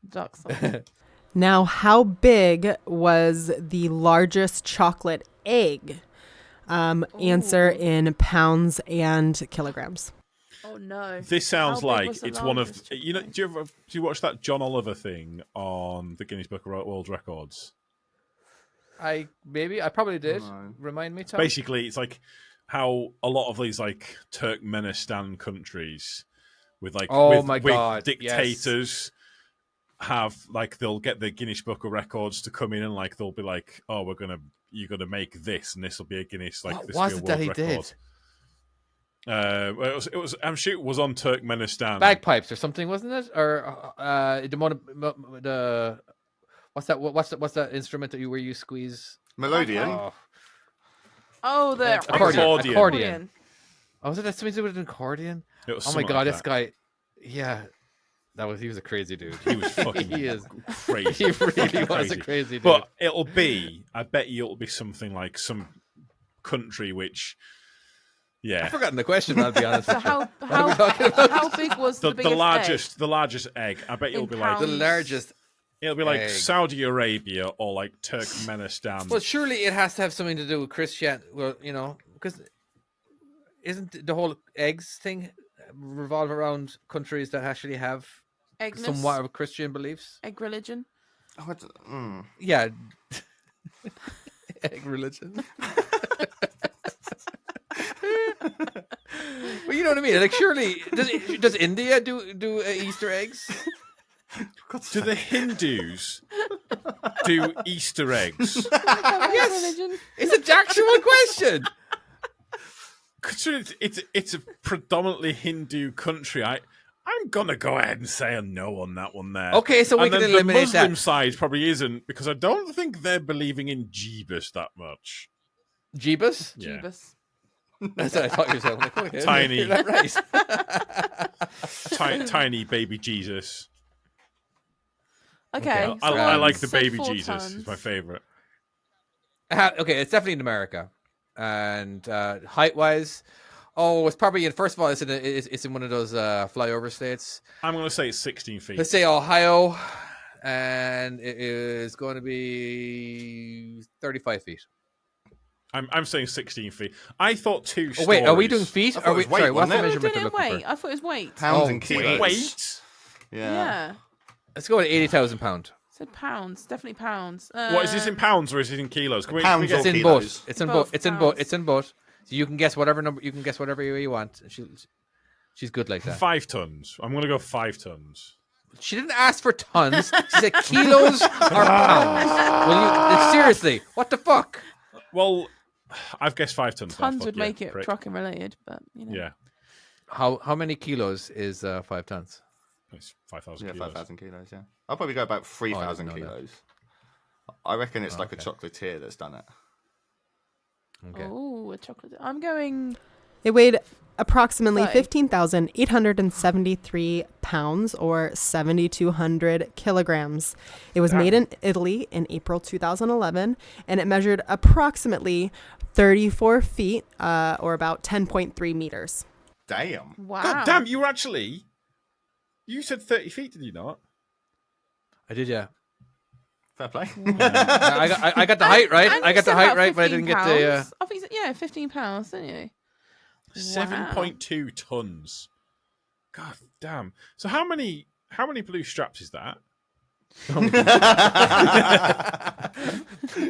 Dark side.
Now, how big was the largest chocolate egg? Answer
Ooh.
in pounds and kilograms.
Oh no.
This sounds
How big
like
was the
it's one of
largest
you know. Do you watch that John Oliver thing on the Guinness Book of World Records?
I probably did.
No.
Remind me, Tom.
Basically, it's like how a lot of these like Turkmenistan countries with like
Oh
with,
my
with
God,
dictators have like they'll get the Guinness Book of Records to come in and like they'll be like, oh, you're gonna make this and this will be a Guinness like
What
this
was
will
it
be a
that
world
he
record.
did?
It was I'm sure it was on Turkmenistan.
Bagpipes or something, wasn't it? Or the what's that instrument where you squeeze?
Melodian.
Oh, the
Accordion.
Oh, was it something to do with an accordion?
It was
Oh my
something
god,
like
this
that.
guy, yeah, he was a crazy dude.
He was fucking
He is.
crazy.
He really was a
Crazy.
crazy dude.
But I bet you it'll be something like some country which, yeah,
I've forgotten the question. I'll be honest.
So
with you.
how big was the,
the
biggest
largest egg. I bet it'll
In
be like
The
pounds?
largest.
it'll be like
egg.
Saudi Arabia or like Turkmenistan.
Well, surely it has to have something to do with Christian. Well, because isn't the whole eggs thing revolve around countries that actually have
egg?
somewhat of Christian beliefs?
Egg religion.
Oh, I don't-
Yeah. Egg religion. Well, you know what I mean. Like, surely does India do Easter eggs?
Do the Hindus do Easter eggs?
Yes.
Religion.
It's an actual question.
Considering it's a predominantly Hindu country, I'm gonna go ahead and say a no on that one there.
Okay, so we
and
can
then
eliminate
the Muslim
that.
side probably isn't because I don't think they're believing in Jeebus that much.
Jeebus.
Yeah.
Jeebus.
That's what I thought you said. I'm like, okay,
Tiny.
Is that right?
Tiny baby Jesus.
Okay.
I
someone
like the
said
baby
4
Jesus.
tons.
It's my favorite.
Okay, it's definitely in America, and height-wise, Oh, it's probably first of all, it's in one of those flyover states.
I'm going to say it's 16 feet.
Let's say Ohio, and it is going to be 35 feet.
I'm saying 16 feet. I thought 2 stories.
Oh wait, are we doing feet?
I thought
Are
it
we?
was weight,
Sorry, what's the
wasn't it?
No,
measurement
did
they're
it
looking
weight?
for?
I thought it was weight.
Pounds
Oh,
and kilos.
Wait.
Yeah.
Let's go with 80,000 pound.
Said pounds, definitely pounds.
What is this in pounds or is it in kilos? Can we
Pounds
get
or
It's in
kilos.
both. It's in
Both
both. It's in both.
pounds.
It's in both. So you can guess whatever number. You can guess whatever you want. She's good like that.
5 tons? I'm going to go 5 tons.
She didn't ask for tons. She said kilos or pounds. Well, seriously, what the fuck?
Well, I've guessed 5 tons. now.
Tons
Fuck
would
yeah,
make it
prick.
trucking related, but you know.
Yeah.
How many kilos is 5 tons?
It's 5,000
Yeah,
kilos.
5,000 kilos, yeah. I'll probably go about 3,000
know that.
kilos. I reckon it's like a
okay.
chocolatier that's done it.
Okay.
Oh, a chocolate. I'm going.
It weighed approximately
Right.
15,873 pounds or 7,200 kilograms. It was made in Italy in April 2011, and it measured approximately 34 feet or about 10.3 meters.
Damn.
Wow.
God damn, you were actually... You said 30 feet, did you not?
I did, yeah.
Fair play.
I got the height right.
And
I
you
got the
said
height
about
right, but I
15
didn't get the.
pounds. I think you said, yeah, 15 pounds, didn't you?
7.2 tons. God damn. So how many blue straps is that?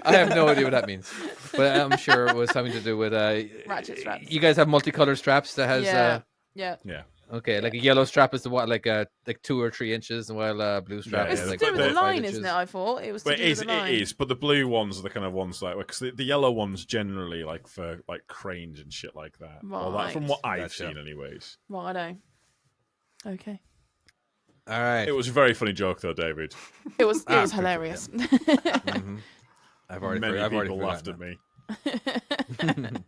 I have no idea what that means, but I'm sure it was something to do with.
Ratchet straps.
You guys have multicolored straps that has.
Yeah. Yeah.
Yeah.
Okay, like a yellow strap is the what, like 2 or 3 inches, while blue strap
Yeah,
It's
is
to
like
do with the
5
line,
inches.
isn't it? I thought it was to
Well,
do with the line.
it is, but the blue ones are the kind of ones like because the yellow ones generally like for like cranes and shit like that. Well, that, from what I've
Gotcha.
seen, anyways.
Righto. Okay.
All right.
It was a very funny joke, though, David.
It was
Ah,
hilarious.
Mhm. I've already
Many
I've already
people laughed
forgotten
at me.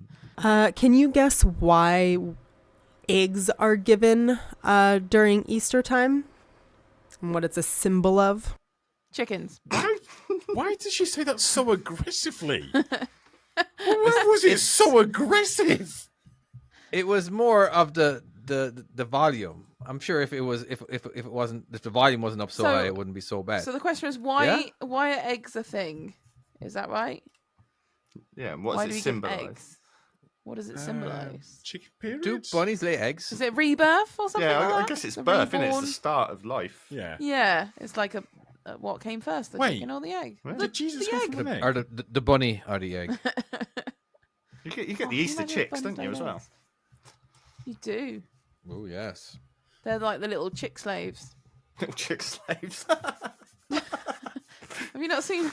Can you guess why eggs are given during Easter time? And what it's a symbol of?
Chickens.
Why did she say that so aggressively? Why was it so aggressive?
It was more of the volume. I'm sure if it wasn't, if the volume wasn't up so
So-
high, it wouldn't be so bad.
So the question is why
Yeah?
why are eggs a thing? Is that right?
Yeah, and
Why
what
do
does
we
it
give
symbolise?
eggs? What does it symbolise?
Chicken periods?
Do bunnies lay eggs?
Is it rebirth or something?
Yeah,
like
I
that?
guess it's
The
birth, innit? It's
reborn?
the start of life.
Yeah.
Yeah, it's like a what came first, the
Wait.
chicken or the egg?
Where
Did Jesus
the
go
egg.
from an egg?
Or the bunny or the egg?
You get
Oh,
the Easter
imagine
chicks,
bunnies
don't you,
lay
as well?
eggs. You do.
Oh yes.
They're like the little chick slaves.
Little chick slaves.
Have you not seen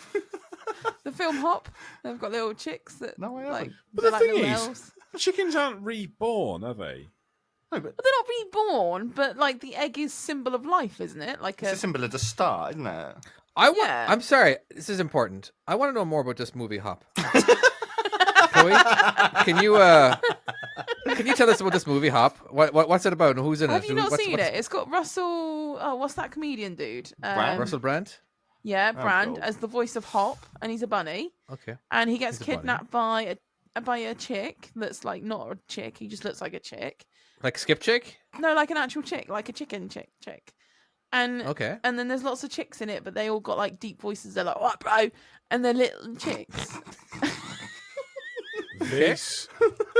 the film Hop? They've got little chicks that
No, I
like.
haven't.
But
they're
the
like
thing
little
is-
elves.
Chickens aren't reborn, are they?
No, but
But they're not reborn, but like the egg is symbol of life, isn't it? Like
it's a symbol of the start, isn't it?
Yeah.
I'm sorry. This is important. I want to know more about this movie Hop. Chloe, can you tell us about this movie Hop? What's it about? And who's in it?
Have you not
What's-
seen
what's-
it? It's got Russell. Oh, what's that comedian dude?
Brand?
Russell Brand.
Yeah,
Oh,
Brand
cool.
as the voice of Hop, and he's a bunny,
Okay.
and he gets
He's a bunny.
kidnapped by a chick that's like not a chick. He just looks like a chick.
Like Skip Chick.
No, like an actual chick, like a chicken chick. And
Okay.
and then there's lots of chicks in it, but they all got like deep voices. They're like, "What, bro?" And they're little chicks.
This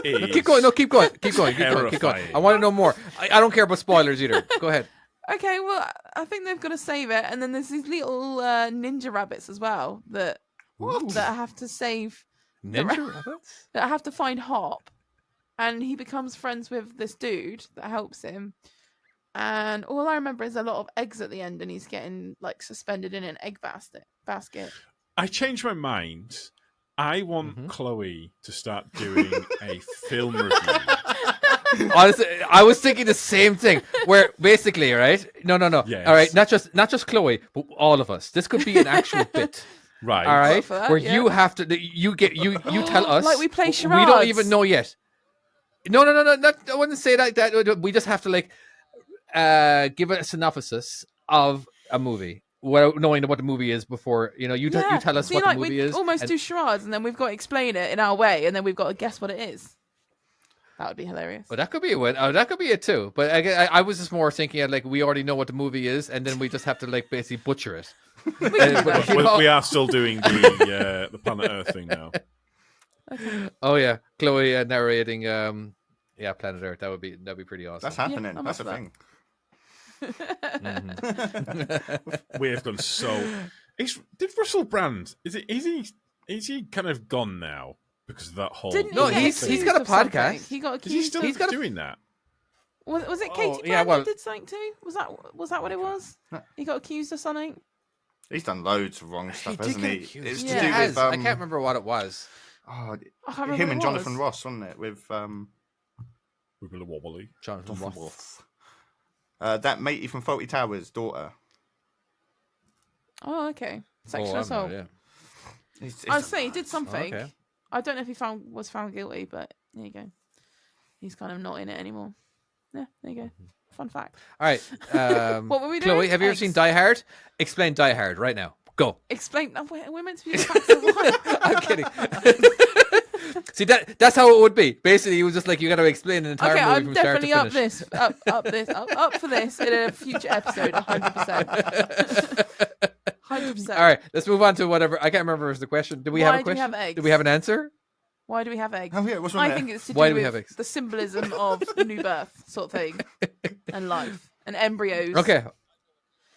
is...
Keep going. No, keep going. Keep going. Keep going. Keep going.
Terrifying.
I want to know more. I don't care about spoilers either. Go ahead.
Okay, well, I think they've got to save it. And then there's these little ninja rabbits as well that have to save,
Ninja rabbits.
that have to find Hop, and he becomes friends with this dude that helps him. And all I remember is a lot of eggs at the end, and he's getting like suspended in an egg basket.
I changed my mind. I want Chloe to start doing a film review.
Honestly, I was thinking the same thing. Where basically, right? No.
Yes.
All right, not just Chloe, but all of us. This could be an actual bit.
Right.
All right,
for that,
where
yeah.
you have to, you tell us.
Like we play
We
charades.
don't even know yet. No. Not, I wouldn't say like that. We just have to like give it a synopsis of a movie, without knowing what the movie is before. You know, you tell us
See,
what
like,
the movie
we
is.
almost
and-
do charades, and then we've got to explain it in our way, and then we've got to guess what it is. That would be hilarious.
But that could be a win. Oh, that could be it too. But I was just more thinking like we already know what the movie is, and then we just have to like basically butcher it.
But we are still doing the Planet Earth thing now.
Okay.
Oh yeah, Chloe narrating. Planet Earth. That'd be pretty awesome.
That's happening.
I'm
That's a
up for
thing.
We have gone so. Did Russell Brand? Is he kind of gone now because of that whole?
Didn't
No,
he get
he's
accused
got a
of something?
podcast.
He got
Is he
accused.
still
he's got a-
doing that?
Was it
Oh,
Katie Brand
yeah, well-
who did something too? Was that what it was?
No.
He got accused of something.
He's done loads of wrong stuff,
did
hasn't
get
he?
accused.
It's
Yeah.
to do with
I can't remember what it was.
oh,
I can't remember
him
what
and
it
Jonathan
was.
Ross, wasn't it? With
We've been a wobbly.
Jonathan Ross.
that matey from Faulty Towers' daughter.
Oh, okay. Sexual
I
assault.
don't know,
I was saying he did something.
Okay.
I don't know if he was found guilty, but there you go. He's kind of not in it anymore. Yeah, there you go. Fun fact.
All right.
What were we
Chloe,
doing?
have you ever seen
Eggs.
Die Hard? Explain Die Hard right now. Go.
Explain. No, we're meant to be facts of life.
I'm kidding. See that's how it would be. Basically, he was just like you got to explain an entire
Okay,
movie
I'm
from start to
definitely
finish.
up for this in a future episode, 100%. 100%.
All right, let's move on to whatever. I can't remember what was the question. Do we have
Why
a
do we
question?
have eggs?
Do we have an answer?
Why do we have eggs?
Oh yeah, what's wrong
I
there?
think it's to
Why
do
do we
with
have eggs?
the symbolism of new birth sort of thing and life and embryos.
Okay,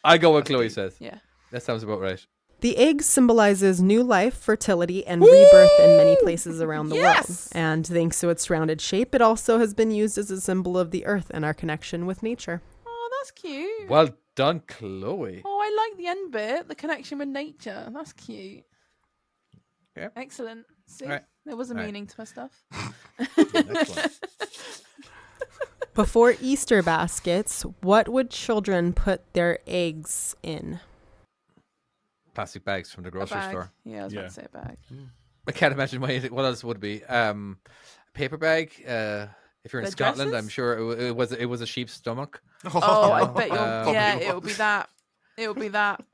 I go what Chloe says.
Yeah.
That sounds about right.
The egg symbolizes new life, fertility, and rebirth in many places around the world.
Yes!
And thanks to its rounded shape, it also has been used as a symbol of the earth and our connection with nature.
Oh, that's cute.
Well done, Chloe.
Oh, I like the end bit, the connection with nature. That's cute.
Okay.
Excellent. See,
All right.
there was a
All right.
meaning to my stuff.
Next one.
Before Easter baskets, what would children put their eggs in?
Plastic bags from the
A
grocery
bag.
store.
Yeah, I was
Yeah.
about to say a bag.
I can't imagine what else would be. Paper bag. If you're in
The
Scotland,
dresses?
I'm sure it was a sheep's stomach.
Oh, I bet you're.
Probably
Yeah,
was.
it'll be that. It'll be that.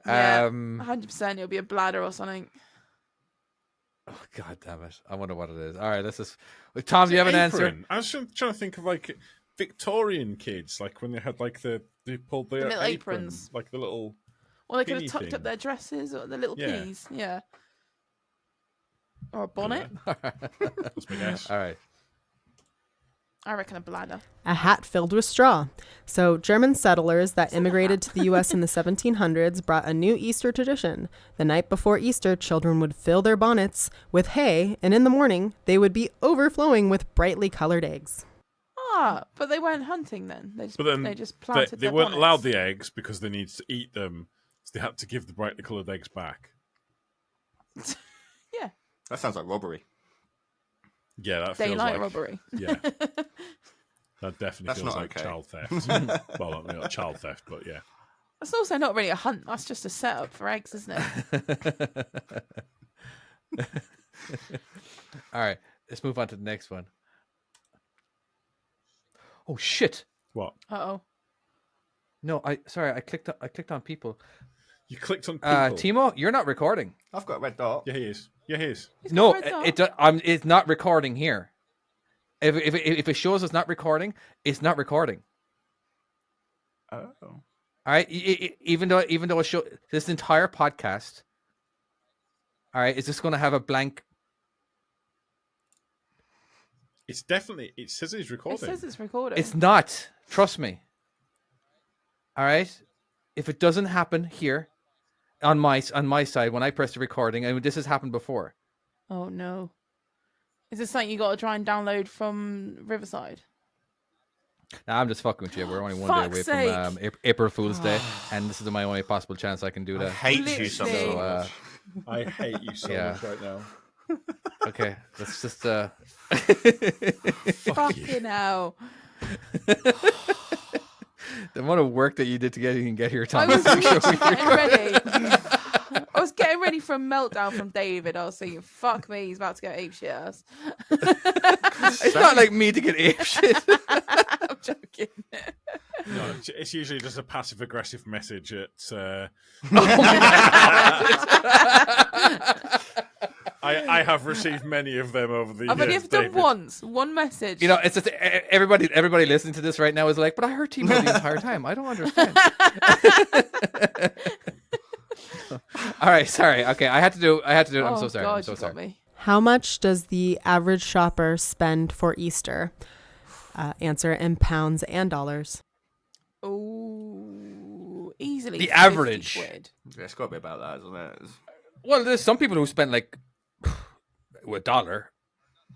Yeah,
Um,
100%. It'll be a bladder or something.
oh, God damn it! I wonder what it is. All right, let's just. Tom, do you have an answer?
Apron. I was trying to think of like Victorian kids, like when they had like they pulled their
little
apron,
aprons.
like the little.
Or they could
Pinny
have tucked
thing.
up their dresses or the little
Yeah.
peas. Yeah. Or a bonnet.
That's my guess.
All right.
I reckon a bladder.
A hat filled with straw. So, German settlers that immigrated to the U.S. in the 1700s brought a new Easter tradition. The night before Easter, children would fill their bonnets with hay, and in the morning, they would be overflowing with brightly colored eggs.
Ah, but they weren't hunting then.
But then
they just
they,
planted
they
their
weren't allowed
bonnets.
the eggs because they needed to eat them, so they had to give the brightly coloured eggs back.
Yeah.
That sounds like robbery.
Yeah, that feels
Daylight
like
robbery.
Yeah, that definitely
That's
feels
not
like
okay.
child theft. Well, not child theft, but yeah.
That's also not really a hunt. That's just a setup for eggs, isn't it?
All right, let's move on to the next one. Oh shit!
What?
Uh-oh.
No, I clicked on people.
You clicked on people.
Timo, you're not recording.
I've got a red dot.
Yeah, he is. Yeah, he is.
He's got
No,
a red dot.
it's not recording here. If it shows us not recording, it's not recording.
Oh.
All right, even though it show this entire podcast. All right, is this going to have a blank?
It's definitely. It says he's
It
recording.
says it's recording.
It's not. Trust me. All right, if it doesn't happen here, on my side when I press the recording, and this has happened before.
Oh, no. Is this something you got to try and download from Riverside?
Nah, I'm just fucking with you. We're only one day
Fuck's
away from April Fool's Day,
Ah.
and this is my only possible chance I can do
I
that.
hate you so
Literally.
much.
I hate you so
Yeah.
much right now.
Okay, let's just
Fucking hell.
the amount of work that you did to get here,
I
Tom.
was literally getting ready. I was getting ready for a meltdown from David. I was thinking, fuck me, he's about to go apeshit ass.
It's not like me to get ape shit.
I'm joking.
No, it's usually just a passive aggressive message at. I have received many of them over the years.
I've only ever done
David.
once. One message.
You know, it's just everybody listening to this right now is like, but I heard Timo the entire time. I don't understand. All right, sorry. Okay, I had to do it. I'm so sorry.
God,
I'm so
you
sorry.
got me.
How much does the average shopper spend for Easter? Answer in pounds and dollars.
Oh, easily
The
50
average.
quid.
Yeah, it's got to be about that, isn't it?
Well, there's some people who spend like $1.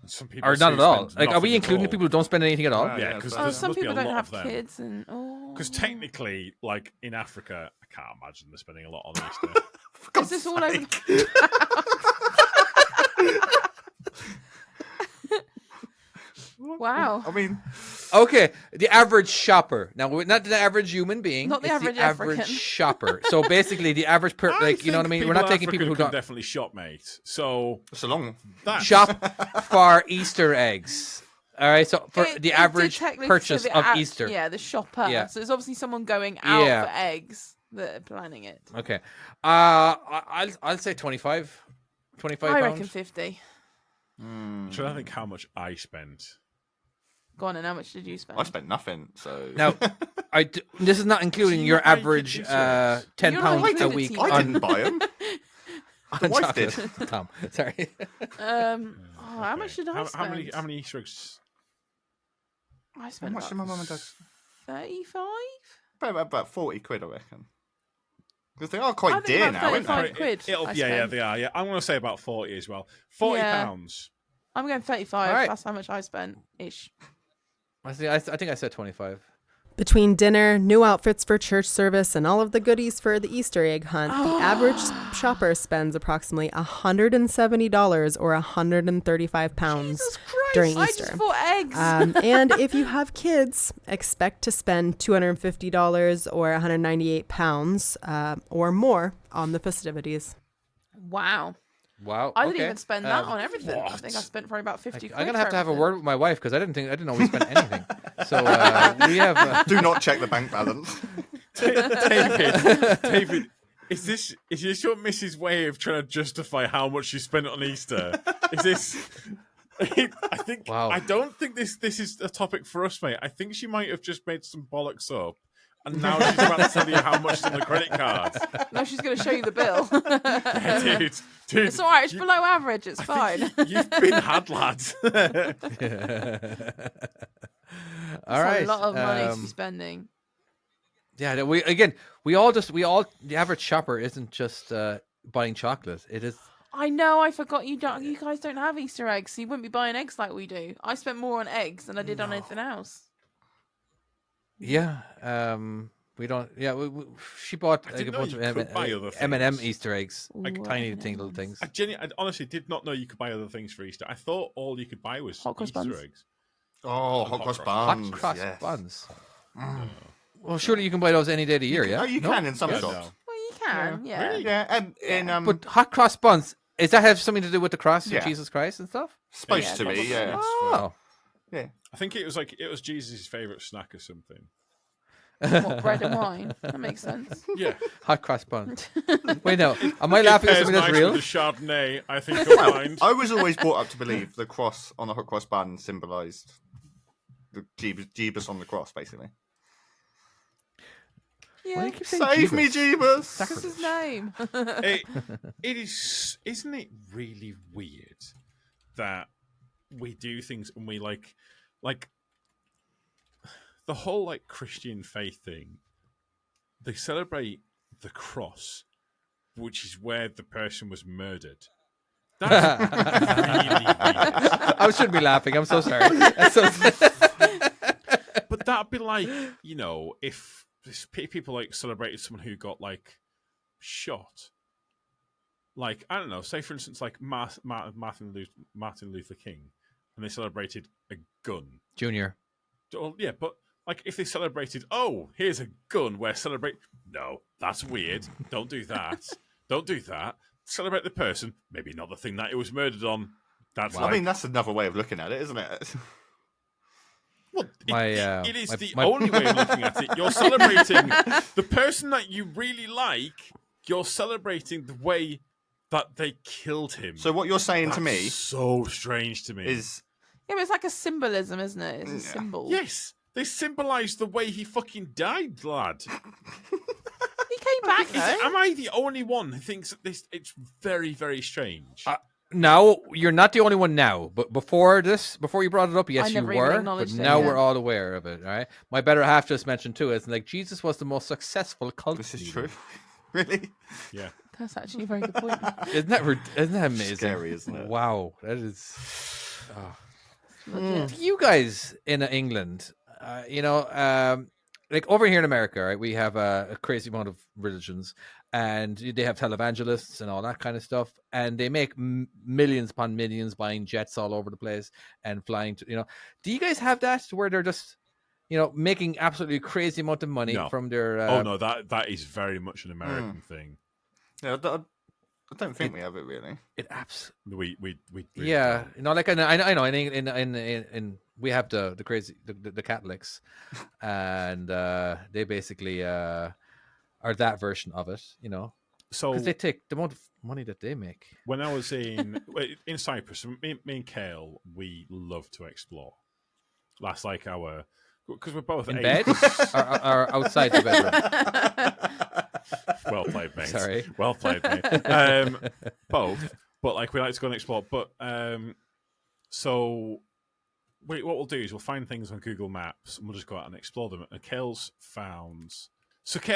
Some people
Or not
do
at all.
spend
Like, are we
nothing at
including the
all.
people who don't spend anything at all?
Right.
Yeah,
Yeah,
because
so-
Some people don't have
them.
kids, and
Because technically, like in Africa, I can't imagine they're spending a lot on Easter.
is this all over? Wow.
I mean,
Okay, the average shopper. Now, not the average human being.
Not the
it's
average
the average
African.
shopper. So basically, the average like, you know what I mean? We're not taking people who
can
don't
definitely shop, mate. So
it's a long.
that
shop for Easter eggs. All right, so for
It-
the
it did
average
technically
purchase
say the
of
act-
Easter.
Yeah, the shopper.
Yeah.
So it's obviously someone going out
Yeah.
for eggs that are planning it.
Okay. I'll say 25. 25
I
pounds.
reckon 50.
I'm trying to think how much I spent.
Go on, and how much did you spend?
I spent nothing, so
Now, this is not including
So
your
you're not
average
making choice.
10
You're not
pounds
making
a
it,
week
Timo.
I
on,
didn't buy them.
on
wife
chocolate.
did.
Tom, sorry.
How much did I
How
spend?
many Easter eggs?
I
How
spent
much did my mum and dad?
35?
About 40 quid, I reckon. Because they are quite
I think
dear
about
now, aren't
35
they?
quid. I
Yeah,
spent.
they are. Yeah, I'm going to say about 40 as well. 40
Yeah.
pounds.
I'm going 35.
All right.
That's how much I spent. Ish.
I think I said 25.
Between dinner, new outfits for church service, and all of the goodies for the Easter egg hunt, the average shopper spends approximately $170 or 135 pounds
Jesus Christ!
during
I
Easter.
just bought eggs.
And if you have kids, expect to spend $250 or 198 pounds or more on the festivities.
Wow.
Wow.
I didn't
okay.
even spend that
Um,
on everything. I
what?
think I spent probably about 50 quid.
I'm gonna
for
have to have a
everything.
word with my wife because I didn't know we spent anything. So we have.
Do not check the bank balance.
David, is this your Mrs. way of trying to justify how much you spent on Easter? Is this? I think.
Wow.
I don't think this is a topic for us, mate. I think she might have just made some bollocks up, and now she's about to tell you how much is on the credit card.
No, she's going to show you the bill.
Dude,
It's all right. It's
you-
below average. It's
I
fine.
think you've been had, lads.
All right.
It's a lot of money to be
um,
spending.
Yeah, we the average shopper isn't just buying chocolate. It is.
I know. I forgot you guys don't have Easter eggs, so you wouldn't be buying eggs like we do. I spent more on eggs than I did on anything else.
Yeah. We don't. Yeah. She bought
I
like a
didn't know
bunch
you
of
could buy other
M&M
things.
Easter eggs, like
Ooh,
tiny
M&Ms.
little things.
I honestly did not know you could buy other things for Easter. I thought all you could buy was
Hot cross
Easter
buns.
eggs.
Oh, hot cross buns.
Hot cross
yes.
buns. Well, surely you can buy those any day of the year. Yeah.
Oh, you
No?
can in some
Yeah,
shops.
no.
Well, you can. Yeah.
Really?
Yeah, and in
But hot cross buns. Does that have something to do with the cross of
Yeah.
Jesus Christ and stuff?
supposed
Yeah,
to be,
probably.
yeah.
Oh.
Yeah.
I think it was Jesus' favorite snack or something.
What, bread and wine? That makes sense.
Yeah.
Hot cross buns. Wait, no. Am I laughing at
Pairs
something that's
nice
real?
with the Chardonnay, I think you'll find.
I was always brought up to believe the cross on the hot cross bun symbolised the Jeebus on the cross, basically.
Why do
Yeah.
you keep saying
Save me,
Jesus?
Jeebus!
That's his name.
It is, isn't it really weird that we do things and we like the whole like Christian faith thing. They celebrate the cross, which is where the person was murdered. That's really weird.
I shouldn't be laughing. I'm so sorry. That's so...
But that'd be like, you know, if people like celebrated someone who got like shot. Like, I don't know, say for instance, like Martin Luther King, and they celebrated a gun.
Junior.
Well, yeah, but like if they celebrated, oh, here's a gun, we're celebrating. No, that's weird. Don't do that. Don't do that. Celebrate the person, maybe not the thing that it was murdered on. That's
I
like,
mean, that's another way of looking at it, isn't it?
well, it is the
my-
only way of looking at it. You're celebrating the person that you really like. You're celebrating the way that they killed him.
So what you're saying to me
so strange to me
is
Yeah, but it's like a symbolism, isn't it? It's a symbol.
yes, they symbolise the way he fucking died, lad.
He came back though.
Am I the only one who thinks that it's very, very strange?
Now you're not the only one now, but before you brought it up, yes, you
never even
were. But
acknowledged it,
now
yeah.
we're all aware of it. All right. My better half just mentioned too. It's like Jesus was the most successful cult.
this is
leader.
true. Really?
Yeah.
That's actually a very good point.
Isn't that amazing?
Scary, isn't it?
Wow, that is. You guys in England, like over here in America, right? We have a crazy amount of religions, and they have televangelists and all that kind of stuff, and they make millions upon millions buying jets all over the place and flying to. Do you guys have that where they're just, making absolutely crazy amount of money
No.
from their?
Oh no, that is very much an American thing.
Yeah, I don't think we have it really.
It abs.
We
Yeah,
don't.
like I know in we have the crazy the Catholics, and they basically are that version of it,
So
because they take the amount of money that they make.
when I was in Cyprus, me and Kale, we love to explore. That's like our because we're both
In
80s.
bed or outside the bedroom.
Well played, mate.
Sorry.
Well played, mate. Both, but like we like to go and explore. But so what we'll do is we'll find things on Google Maps and we'll just go out and explore them. And Kale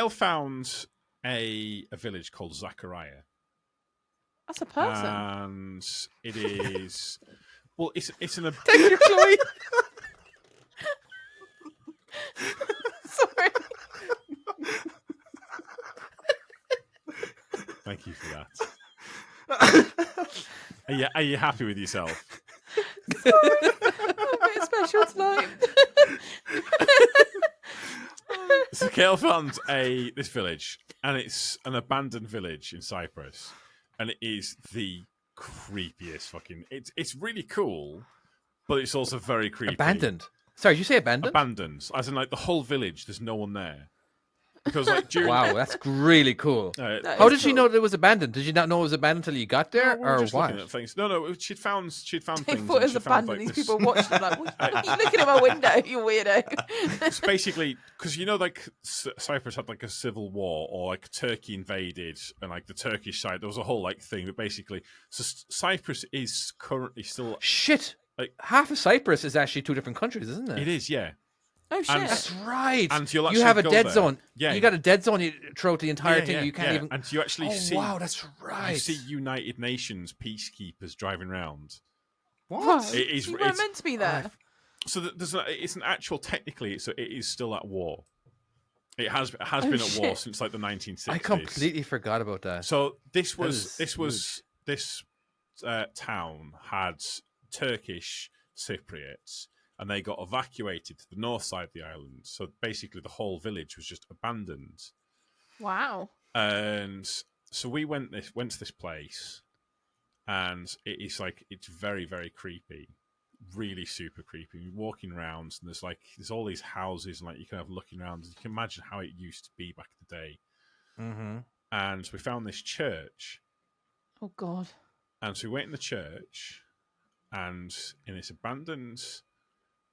found a village called Zachariah.
That's a person.
And it is well, it's an
Technically,
Sorry.
Thank you for that. Are you happy with yourself?
I'm a bit special tonight.
So Kale found this village, and it's an abandoned village in Cyprus, and it is the creepiest fucking. It's really cool, but it's also very creepy.
abandoned. Sorry, did you say abandoned?
Abandoned, as in like the whole village. There's no one there because like during.
Wow, that's really cool.
That
How
is
did she
cool.
know that it was abandoned? Did you not know it was abandoned until you got there,
We were
or
just
what?
looking at things. No. She'd found
They
things.
thought it
and
was
she found,
abandoned.
like,
These
this-
people watched it like, what are you looking at my window, you weirdo?
It's basically because like Cyprus had like a civil war, or like Turkey invaded, and like the Turkish side, there was a whole like thing. But basically, so Cyprus is currently still.
Shit!
Like-
Half of Cyprus is actually two different countries, isn't it?
It is, yeah.
Oh shit!
And-
That's right.
And you'll
you
actually
have a
go
dead
there.
zone.
Yeah.
You got a dead zone throughout the entire thing.
Yeah,
You can't even.
And you actually
Oh
see.
wow, that's right.
You see United Nations peacekeepers driving around.
What?
It is-
You
it's-
weren't meant to be there.
So it's an actual technically. So it is still at war. It has been at war
shit.
since like the 1960s.
I completely forgot about that.
So this town had Turkish Cypriots, and they got evacuated to the north side of the island. So basically, the whole village was just abandoned.
Wow.
And so we went to this place, and it's very, very creepy, really super creepy. You're walking around, and there's all these houses, and like you kind of looking around, and you can imagine how it used to be back in the day.
Mm-hmm.
And we found this church,
Oh god.
and so we went in the church, and in this abandoned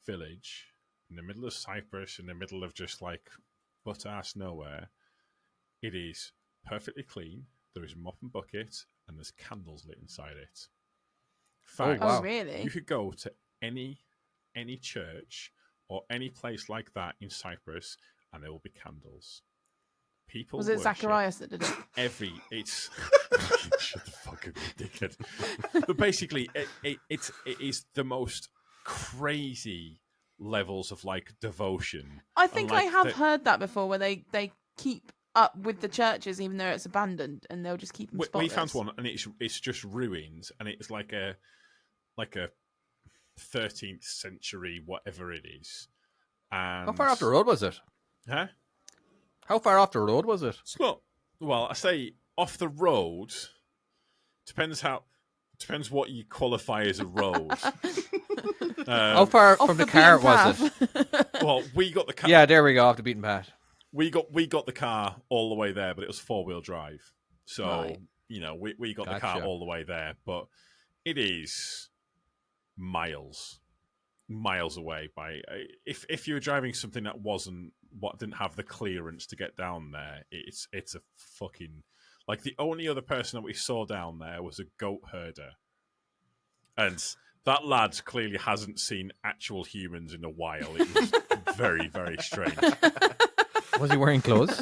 village in the middle of Cyprus, in the middle of just like butt ass nowhere, it is perfectly clean. There is a mop and bucket, and there's candles lit inside it. Fact,
wow.
Oh really?
you could go to any church or any place like that in Cyprus, and there will be candles. People
Was it
worship
Zacharias that did it?
it's shut the fuck up, you dickhead. But basically, it is the most crazy levels of like devotion.
I think I
Unlike
have
the-
heard that before, where they keep up with the churches even though it's abandoned, and they'll just keep them
We
spotless.
found one, and it's just ruins, and it's like a 13th century whatever it is. And
How far off the road was it?
Huh?
How far off the road was it?
It's not. Well, I say off the road. Depends what you qualify as a road.
How far
Off
from the
beaten
car was it?
path.
Well, we got the car.
Yeah, there we go, off the beaten path.
We got the car all the way there, but it was 4-wheel drive. So
Right.
we got the car
Gotcha.
all the way there, but it is miles away. By if you were driving something that didn't have the clearance to get down there, it's a fucking like the only other person that we saw down there was a goat herder, and that lad clearly hasn't seen actual humans in a while. It was very, very strange.
Was he wearing clothes?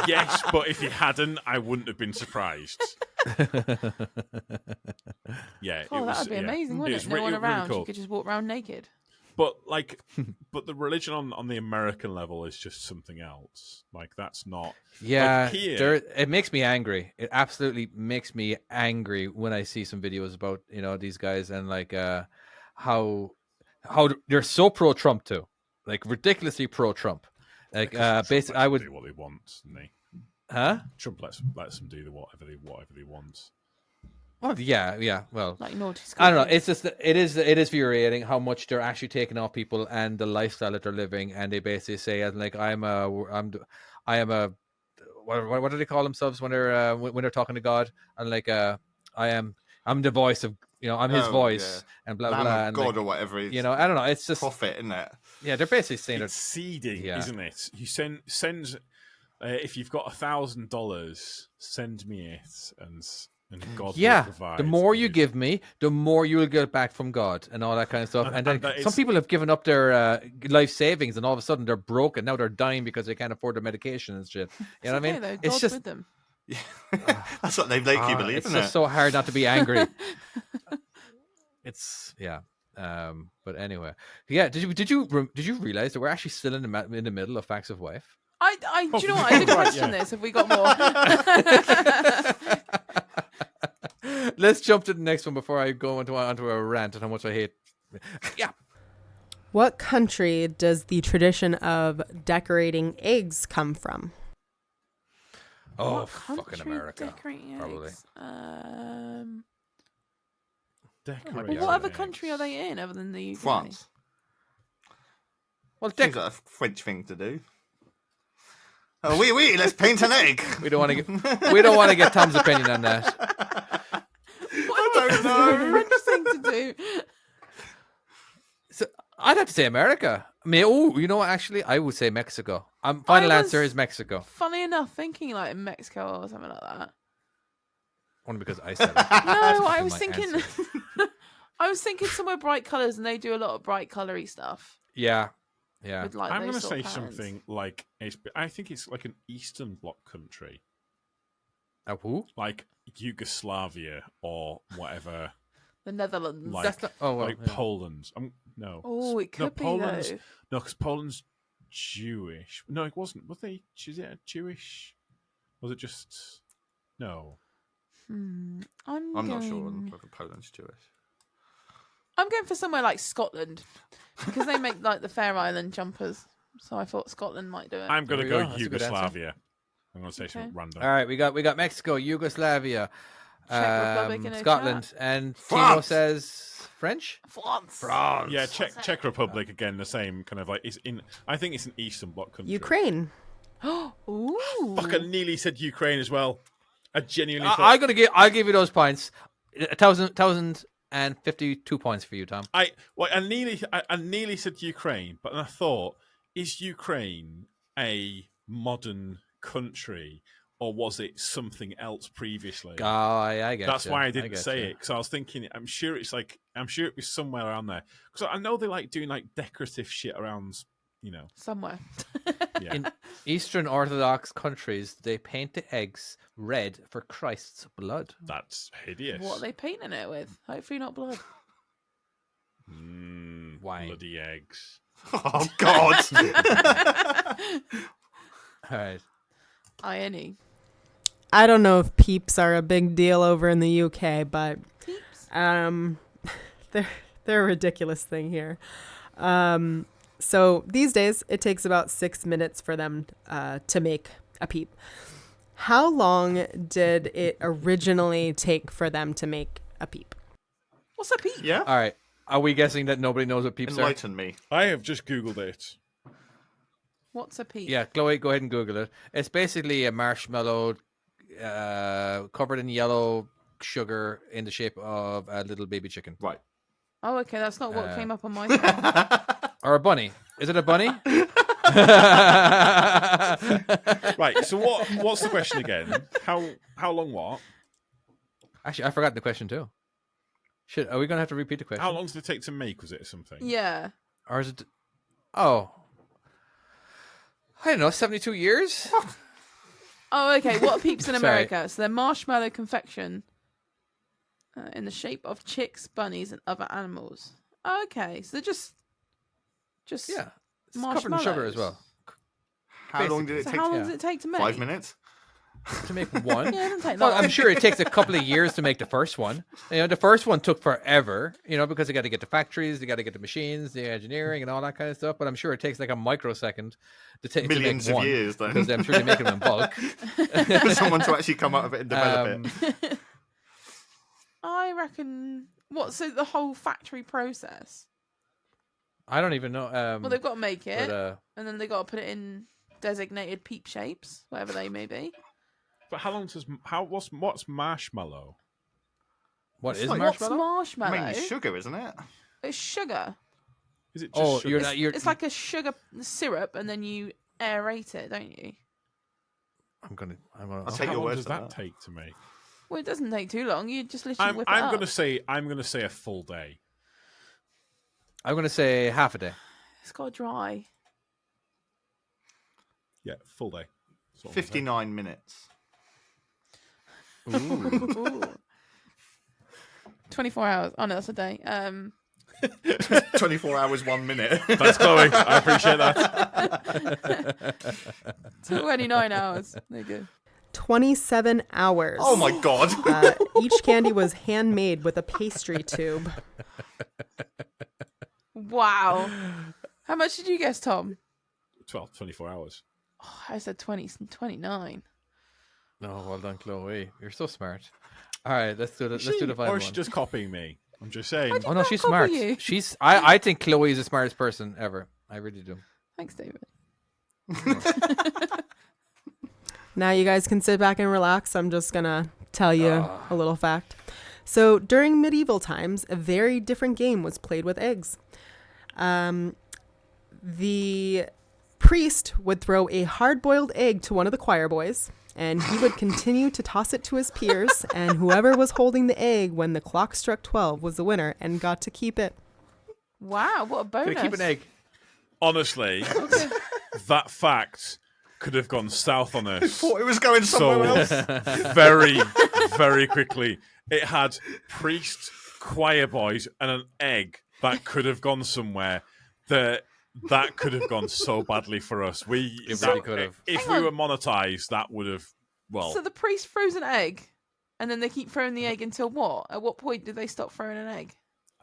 Yes, but if he hadn't, I wouldn't have been surprised. Yeah,
Oh, that would be amazing, wouldn't it? No one around.
Cool.
You could just walk around naked.
But but the religion on the American level is just something else. Like that's not.
Yeah,
like here,
it makes me angry. It absolutely makes me angry when I see some videos about these guys and like how they're so pro Trump too, like ridiculously pro Trump. Like basically, I would
do what they want, doesn't he?
Huh?
Trump lets them do whatever they want.
Well, yeah. Well,
Like naughty
I don't know.
school
It's just it is infuriating how much they're actually taking off people and the lifestyle that they're living, and they basically say, like, I am a what do they call themselves when they're talking to God, and like I'm the voice of I'm His voice and blah
Lamb
blah
of
and
God
like,
or whatever.
I don't know. It's just
prophet, isn't it?
yeah. They're basically saying
It's seeding,
yeah.
isn't it? You send if you've got $1,000, send me it, and God will provide.
The more you give me, the more you will get back from God and all that kind of stuff. And then some people have given up their life savings, and all of a sudden they're broken. Now they're dying because they can't afford their medication and shit. You know what I mean?
Though.
It's
God's
just
with them.
Yeah. That's what they make you believe,
it's
isn't
just
it?
so hard not to be angry. It's yeah. But anyway, yeah. Did you realize that we're actually still in the middle of Facts of Wife?
Do you know what? I did question this. Have we got more?
Let's jump to the next one before I go onto a rant on how much I hate. Yeah.
What country does the tradition of decorating eggs come from?
Oh,
What
fucking
country
America,
decorating
probably.
eggs?
Decorate
What other
eggs.
country are they in other than the UK?
France.
Well,
Seems like a French thing to do. Oh, oui, let's paint an egg.
we don't want to get Tom's opinion on that.
I don't know.
French thing to do.
So I'd have to say America. I mean, you know what? Actually, I would say Mexico. Final answer is Mexico.
Funny enough, thinking like in Mexico or something like that.
Only because I said it.
No, I
fucking
was
my
thinking.
answer.
I was thinking somewhere bright colours, and they do a lot of bright colory stuff.
Yeah.
With, like,
I'm
going to
say something like I think it's like an Eastern Bloc country,
Who?
like Yugoslavia or whatever.
The Netherlands.
Like,
That's not. Oh well.
like
yeah.
Poland. No.
Oh, it could be
Poland's,
though.
No, because Poland's Jewish. No, it wasn't. Was they? Is it a Jewish? Was it just? No.
I'm
not sure.
going-
Like Poland's Jewish.
I'm going for somewhere like Scotland because they make like the Fair Island jumpers. So I thought Scotland might do it.
I'm going to
There we
go
go. That's a good answer.
Yugoslavia. I'm going to say something random.
All right, we got Mexico, Yugoslavia,
Czech Republic in a
Scotland,
chat.
and Timo
France.
says French.
France.
Yeah, Czech Republic again. The same kind of like it's in. I think it's an Eastern Bloc country.
Ukraine.
Ooh.
Fuck, I nearly said Ukraine as well. I genuinely thought.
I'll give you those points. 1,052 points for you, Tom.
I nearly said Ukraine, but then I thought, is Ukraine a modern country, or was it something else previously?
I get
That's
you.
why I didn't
get
say
you.
it, because I was thinking, I'm sure it was somewhere around there. Because I know they like doing like decorative shit around,
Somewhere.
yeah.
In Eastern Orthodox countries, they paint the eggs red for Christ's blood.
That's hideous.
What are they painting it with? Hopefully not blood.
Wine.
Bloody eggs.
Oh God!
All right.
Irony.
I don't know if peeps are a big deal over in the UK, but
Peeps.
they're a ridiculous thing here. So these days, it takes about 6 minutes for them to make a peep. How long did it originally take for them to make a peep?
What's a peep?
Yeah.
All right. Are we guessing that nobody knows what peeps are?
Enlighten me.
I have just Googled it.
What's a peep?
Yeah, Chloe, go ahead and Google it. It's basically a marshmallow covered in yellow sugar in the shape of a little baby chicken.
Right.
Oh, okay, that's not what came up on my phone.
Or a bunny. Is it a bunny?
Right. So what's the question again? How long what?
Actually, I forgot the question too. Shit, are we going to have to repeat the question?
How long did it take to make? Was it something?
Yeah.
Or is it... Oh. I don't know, 72 years?
Oh, okay. What are peeps in
Sorry.
America? So they're marshmallow confection in the shape of chicks, bunnies, and other animals. Oh, okay. So they're just
Yeah. It's covered in sugar as well.
How long did it
So
take?
how long does it take to make?
5 minutes.
To make one?
Yeah, it doesn't take
Well,
long.
I'm sure it takes a couple of years to make the first one. You know, the first one took forever, you know, because they got to get the factories, they got to get the machines, the engineering, and all that kind of stuff. But I'm sure it takes like a microsecond to
Millions
make
of
one,
years, then.
because I'm sure they make them in bulk.
For someone to actually come out of it and develop it.
I reckon. What? So the whole factory process?
I don't even know.
Well, they've got to make it,
but,
and then they got to put it in designated peep shapes, whatever they may be.
But how long does what's marshmallow?
what
It's
is
like-
marshmallow?
What's marshmallow?
Mainly sugar, isn't it?
It's sugar.
Is it just
Oh,
sugar?
you're not. You're.
It's like a sugar syrup, and then you aerate it, don't you?
I'm gonna.
I'll
So
take
how
your
long
word
does
for
that
that.
take to make?
Well, it doesn't take too long. You just literally whip it
I'm
up.
gonna say a full day.
I'm gonna say half a day.
It's got to dry.
Yeah, full day. That's what I'm gonna say.
59 minutes.
Ooh.
Ooh. 24 hours. Oh no, that's a day.
24 hours, 1 minute.
Thanks, Chloe. I appreciate that.
29 hours. There you go.
27 hours.
Oh my god.
Each candy was handmade with a pastry tube.
Wow. How much did you guess, Tom?
24 hours.
Oh, I said 29.
No, well done, Chloe. You're so smart. All right, let's do the final
Or
one.
is she just copying me? I'm just saying.
Oh no,
not
she's
copy
smart.
you.
I think Chloe is the smartest person ever. I really do.
Thanks, David.
Now you guys can sit back and relax. I'm just going to tell you a little fact. So during medieval times, a very different game was played with eggs. The priest would throw a hard-boiled egg to one of the choir boys, and he would continue to toss it to his peers, and whoever was holding the egg when the clock struck 12 was the winner and got to keep it.
Wow, what a bonus.
Gonna keep an egg.
Honestly, that fact could have gone south on us
Thought it was going somewhere
so
else.
very, very quickly. It had priest, choir boys, and an egg that could have gone somewhere. That could have gone so badly for us.
It really could have.
If
Hang
we
on.
were monetized, that would have. Well,
So the priest throws an egg, and then they keep throwing the egg until what? At what point do they stop throwing an egg?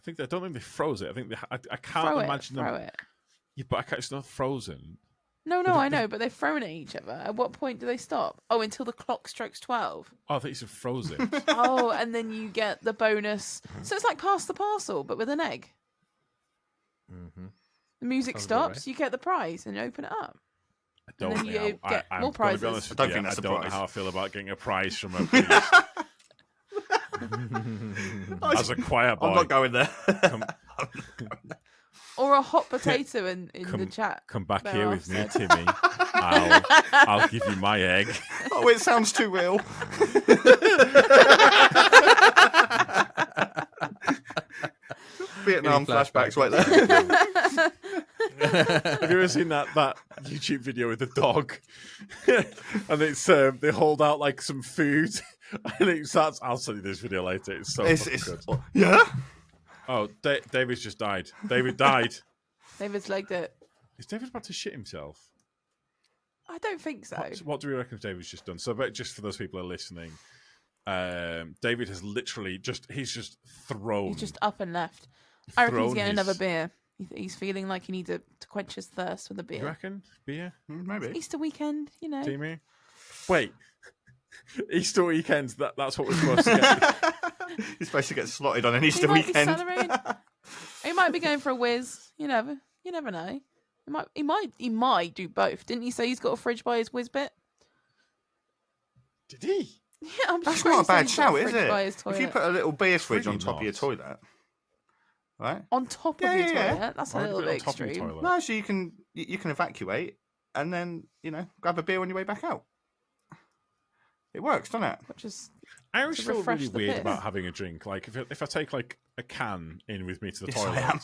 I don't think they froze it. I think I can't
Throw
imagine
it.
them.
Throw it.
Yeah, but it's not frozen.
No, I know, but they're throwing at each other. At what point do they stop? Oh, until the clock strikes 12.
Oh, I think you said frozen.
Oh, and then you get the bonus. So it's like pass the parcel, but with an egg.
Mm-hmm.
The music
Sounds about
stops, you get the prize, and you open it up.
I don't
then
think
you get
I'm
more
gonna be
prizes.
honest with
I don't
you,
think that's
I
a
don't know
prize.
how I feel about getting a prize from a priest. As a choir boy.
I'm not going there.
come,
Or a hot potato in the chat.
come back
Bear
here
off
with me,
said.
Timmy. I'll give you my egg.
Oh, it sounds too real. Vietnam
Getting
flashbacks
flashbacks.
right there.
Have you ever seen that YouTube video with the dog? And it's they hold out like some food, and it starts. I'll send you this video later. It's so fucking good.
Yeah.
Oh, David's just died. David died.
David's legged it.
Is David about to shit himself?
I don't think so.
What do we reckon David's just done? So, but just for those people who are listening, David has literally he's just thrown.
He's just up and left. I reckon he's
thrown
getting another
his-
beer. He's feeling like he needs to quench his thirst with a
You
beer.
reckon? Beer?
Maybe.
Easter weekend, you know.
Timmy? Wait. Easter weekend, that's what we're supposed to get.
You're supposed to get slotted on an
He
Easter
might be
weekend.
celebrating. He might be going for a whiz. You never know. He might do both. Didn't he say he's got a fridge by his whiz bit?
Did he?
Yeah, I'm
That's
sure
not
he
a
said
bad
he's got a
shout, is
fridge by
it?
his
If you
toilet.
put a little beer fridge
really
on top of your
not.
toilet, right?
On top of
Yeah,
your
yeah,
toilet,
yeah.
that's a
Why would you
little
put it
bit
on top of your
extreme.
toilet?
No, so you can evacuate and then grab a beer on your way back out. It works, doesn't it?
Which is
I always
To
feel
refresh
really
the
weird
piss.
about having a drink. Like if I take like a can in with me to the
Yes, I am.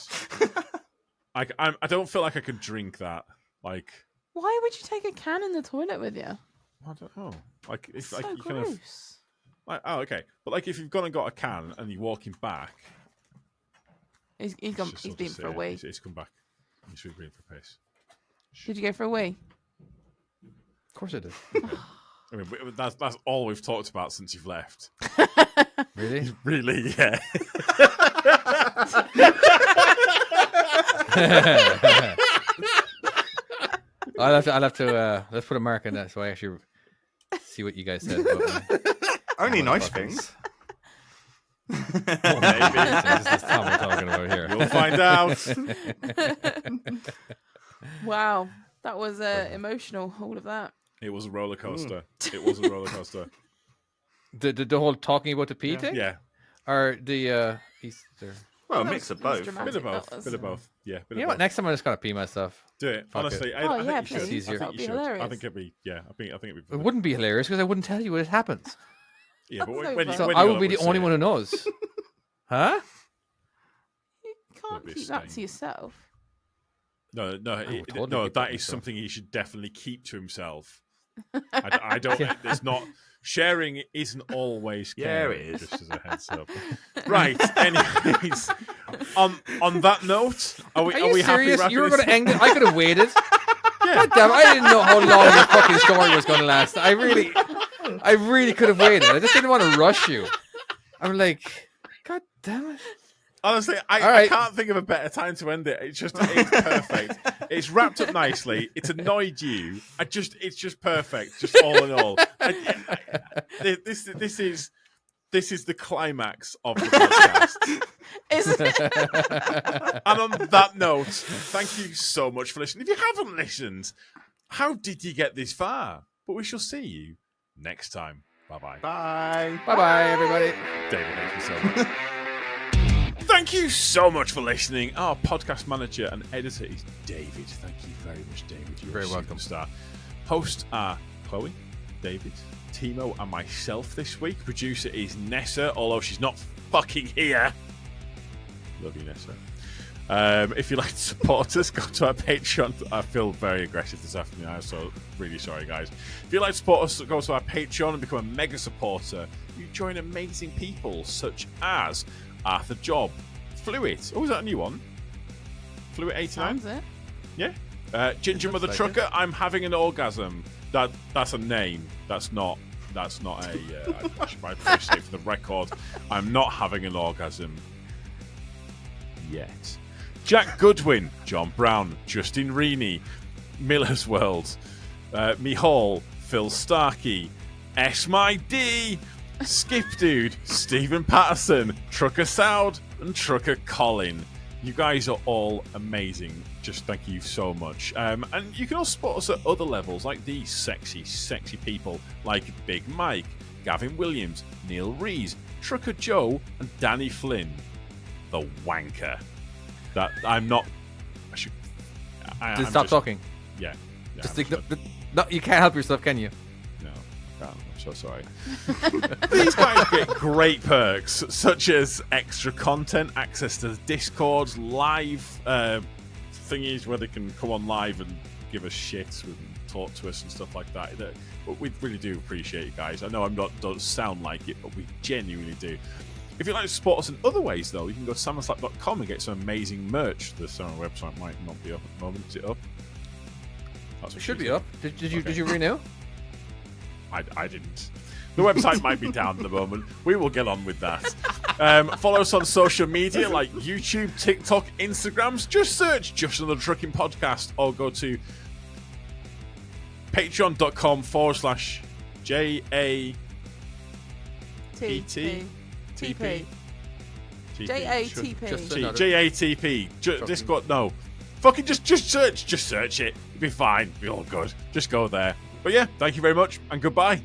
toilet, I don't feel like I could drink that. Like
why would you take a can in the toilet with you?
I don't know. Like if
It's
like
so
you kind of
gross.
like okay, but like if you've gone and got a can and you're walking back,
He's
it's
gone.
just
He's
sort
been
of
for a
say,
wee.
He's come back. He's been for a piss.
Did you go for a wee?
Of course I did.
I mean, that's all we've talked about since you've left.
Really?
Really, yeah.
I'll have to let's put a mark on that so I actually see what you guys said about me.
Only nice
Motherfuckers.
things.
Well, maybe.
This is Tom we're talking about here.
You'll find out.
Wow, that was emotional. All of that.
It was a roller coaster. It was a roller coaster.
The whole talking about the pee thing?
Yeah,
Or the Easter?
Well, a
That
mix
was-
of
that was
both.
dramatic.
bit of both.
That was-
Bit of both. Yeah, bit
You know
of
what?
both.
Next time I'm just gonna pee myself.
Do it.
Fuck
Honestly,
it.
I
Oh, yeah,
think you should.
please.
That
I
would
think
be
you should. I
hilarious.
think it'd be. Yeah, I think it'd
It
be.
wouldn't be hilarious because I wouldn't tell you what happens.
Yeah, but
That's
when,
no
when,
fun.
you,
So
when
I
you
would be the
say
only
it,
one who knows. Huh?
You
There'll
can't
be a
keep that to
stain.
yourself.
No,
would totally
no.
keep
That
it
is
myself.
something he should definitely keep to himself. I don't. It's not sharing. Isn't always
Yeah,
caring.
it is.
Just as a heads up. Right. Anyways, on that note, are we
Are you
happy
serious?
wrapping
You were
this
going to end it. I could have waited.
Yeah.
God damn, I didn't know how long this fucking story was going to last. I really could have waited. I just didn't want to rush you. I'm like, God damn it.
Honestly,
All
I
right.
can't think of a better time to end it. It's perfect. It's wrapped up nicely. It's annoyed you. It's just perfect. Just all in all, this is the climax of the podcast.
Isn't it?
And on that note, thank you so much for listening. If you haven't listened, how did you get this far? But we shall see you next time. Bye bye.
Bye.
Bye-bye, everybody.
David, thank you so much. Thank you so much for listening. Our podcast manager and editor is David. Thank you very much, David. You're
Very
a
welcome.
superstar. Hosts are Chloe, David, Timo, and myself this week. Producer is Nessa, although she's not fucking here. Love you, Nessa. If you'd like to support us, go to our Patreon. I feel very aggressive this afternoon. I'm so really sorry, guys. If you'd like to support us, go to our Patreon and become a mega supporter. You join amazing people such as Arthur Job, Fluid. Oh, is that a new one? Fluid 89?
Sounds it.
Yeah. Ginger Mother
like
Trucker, I'm having an orgasm. That's a name. That's not a. I should probably say for the record, I'm not having an orgasm yet. Jack Goodwin, John Brown, Justin Reaney, Miller's World, Mihal, Phil Starkey, S My D, Skip Dude, Stephen Patterson, Trucker Soud, and Trucker Colin. You guys are all amazing. Just thank you so much. And you can also support us at other levels, like these sexy, sexy people like Big Mike, Gavin Williams, Neil Rees, Trucker Joe, and Danny Flynn, the wanker. That I'm not. I should.
Just stop talking.
Yeah.
Just no, you can't help yourself, can you?
No, I can't. I'm so sorry. These guys get great perks, such as extra content, access to Discords, live thingies where they can come on live and give us shit and talk to us and stuff like that. But we really do appreciate you guys. I know don't sound like it, but we genuinely do. If you'd like to support us in other ways, though, you can go to SummerSlap.com and get some amazing merch. The Summer website might not be up at the moment. Is it up? That's
It
what
should
she
be
said.
up. Did
Okay.
you renew?
I didn't. The website might be down at the moment. We will get on with that. Follow us on social media like YouTube, TikTok, Instagrams. Just search Just Another Trucking Podcast or go to patreon.com/JA
TP. TP. JATP.
Just another-
JATP. Discord. No. Fucking just search. Just search it. It'll be fine. It'll be all good. Just go there. But yeah, thank you very much and goodbye.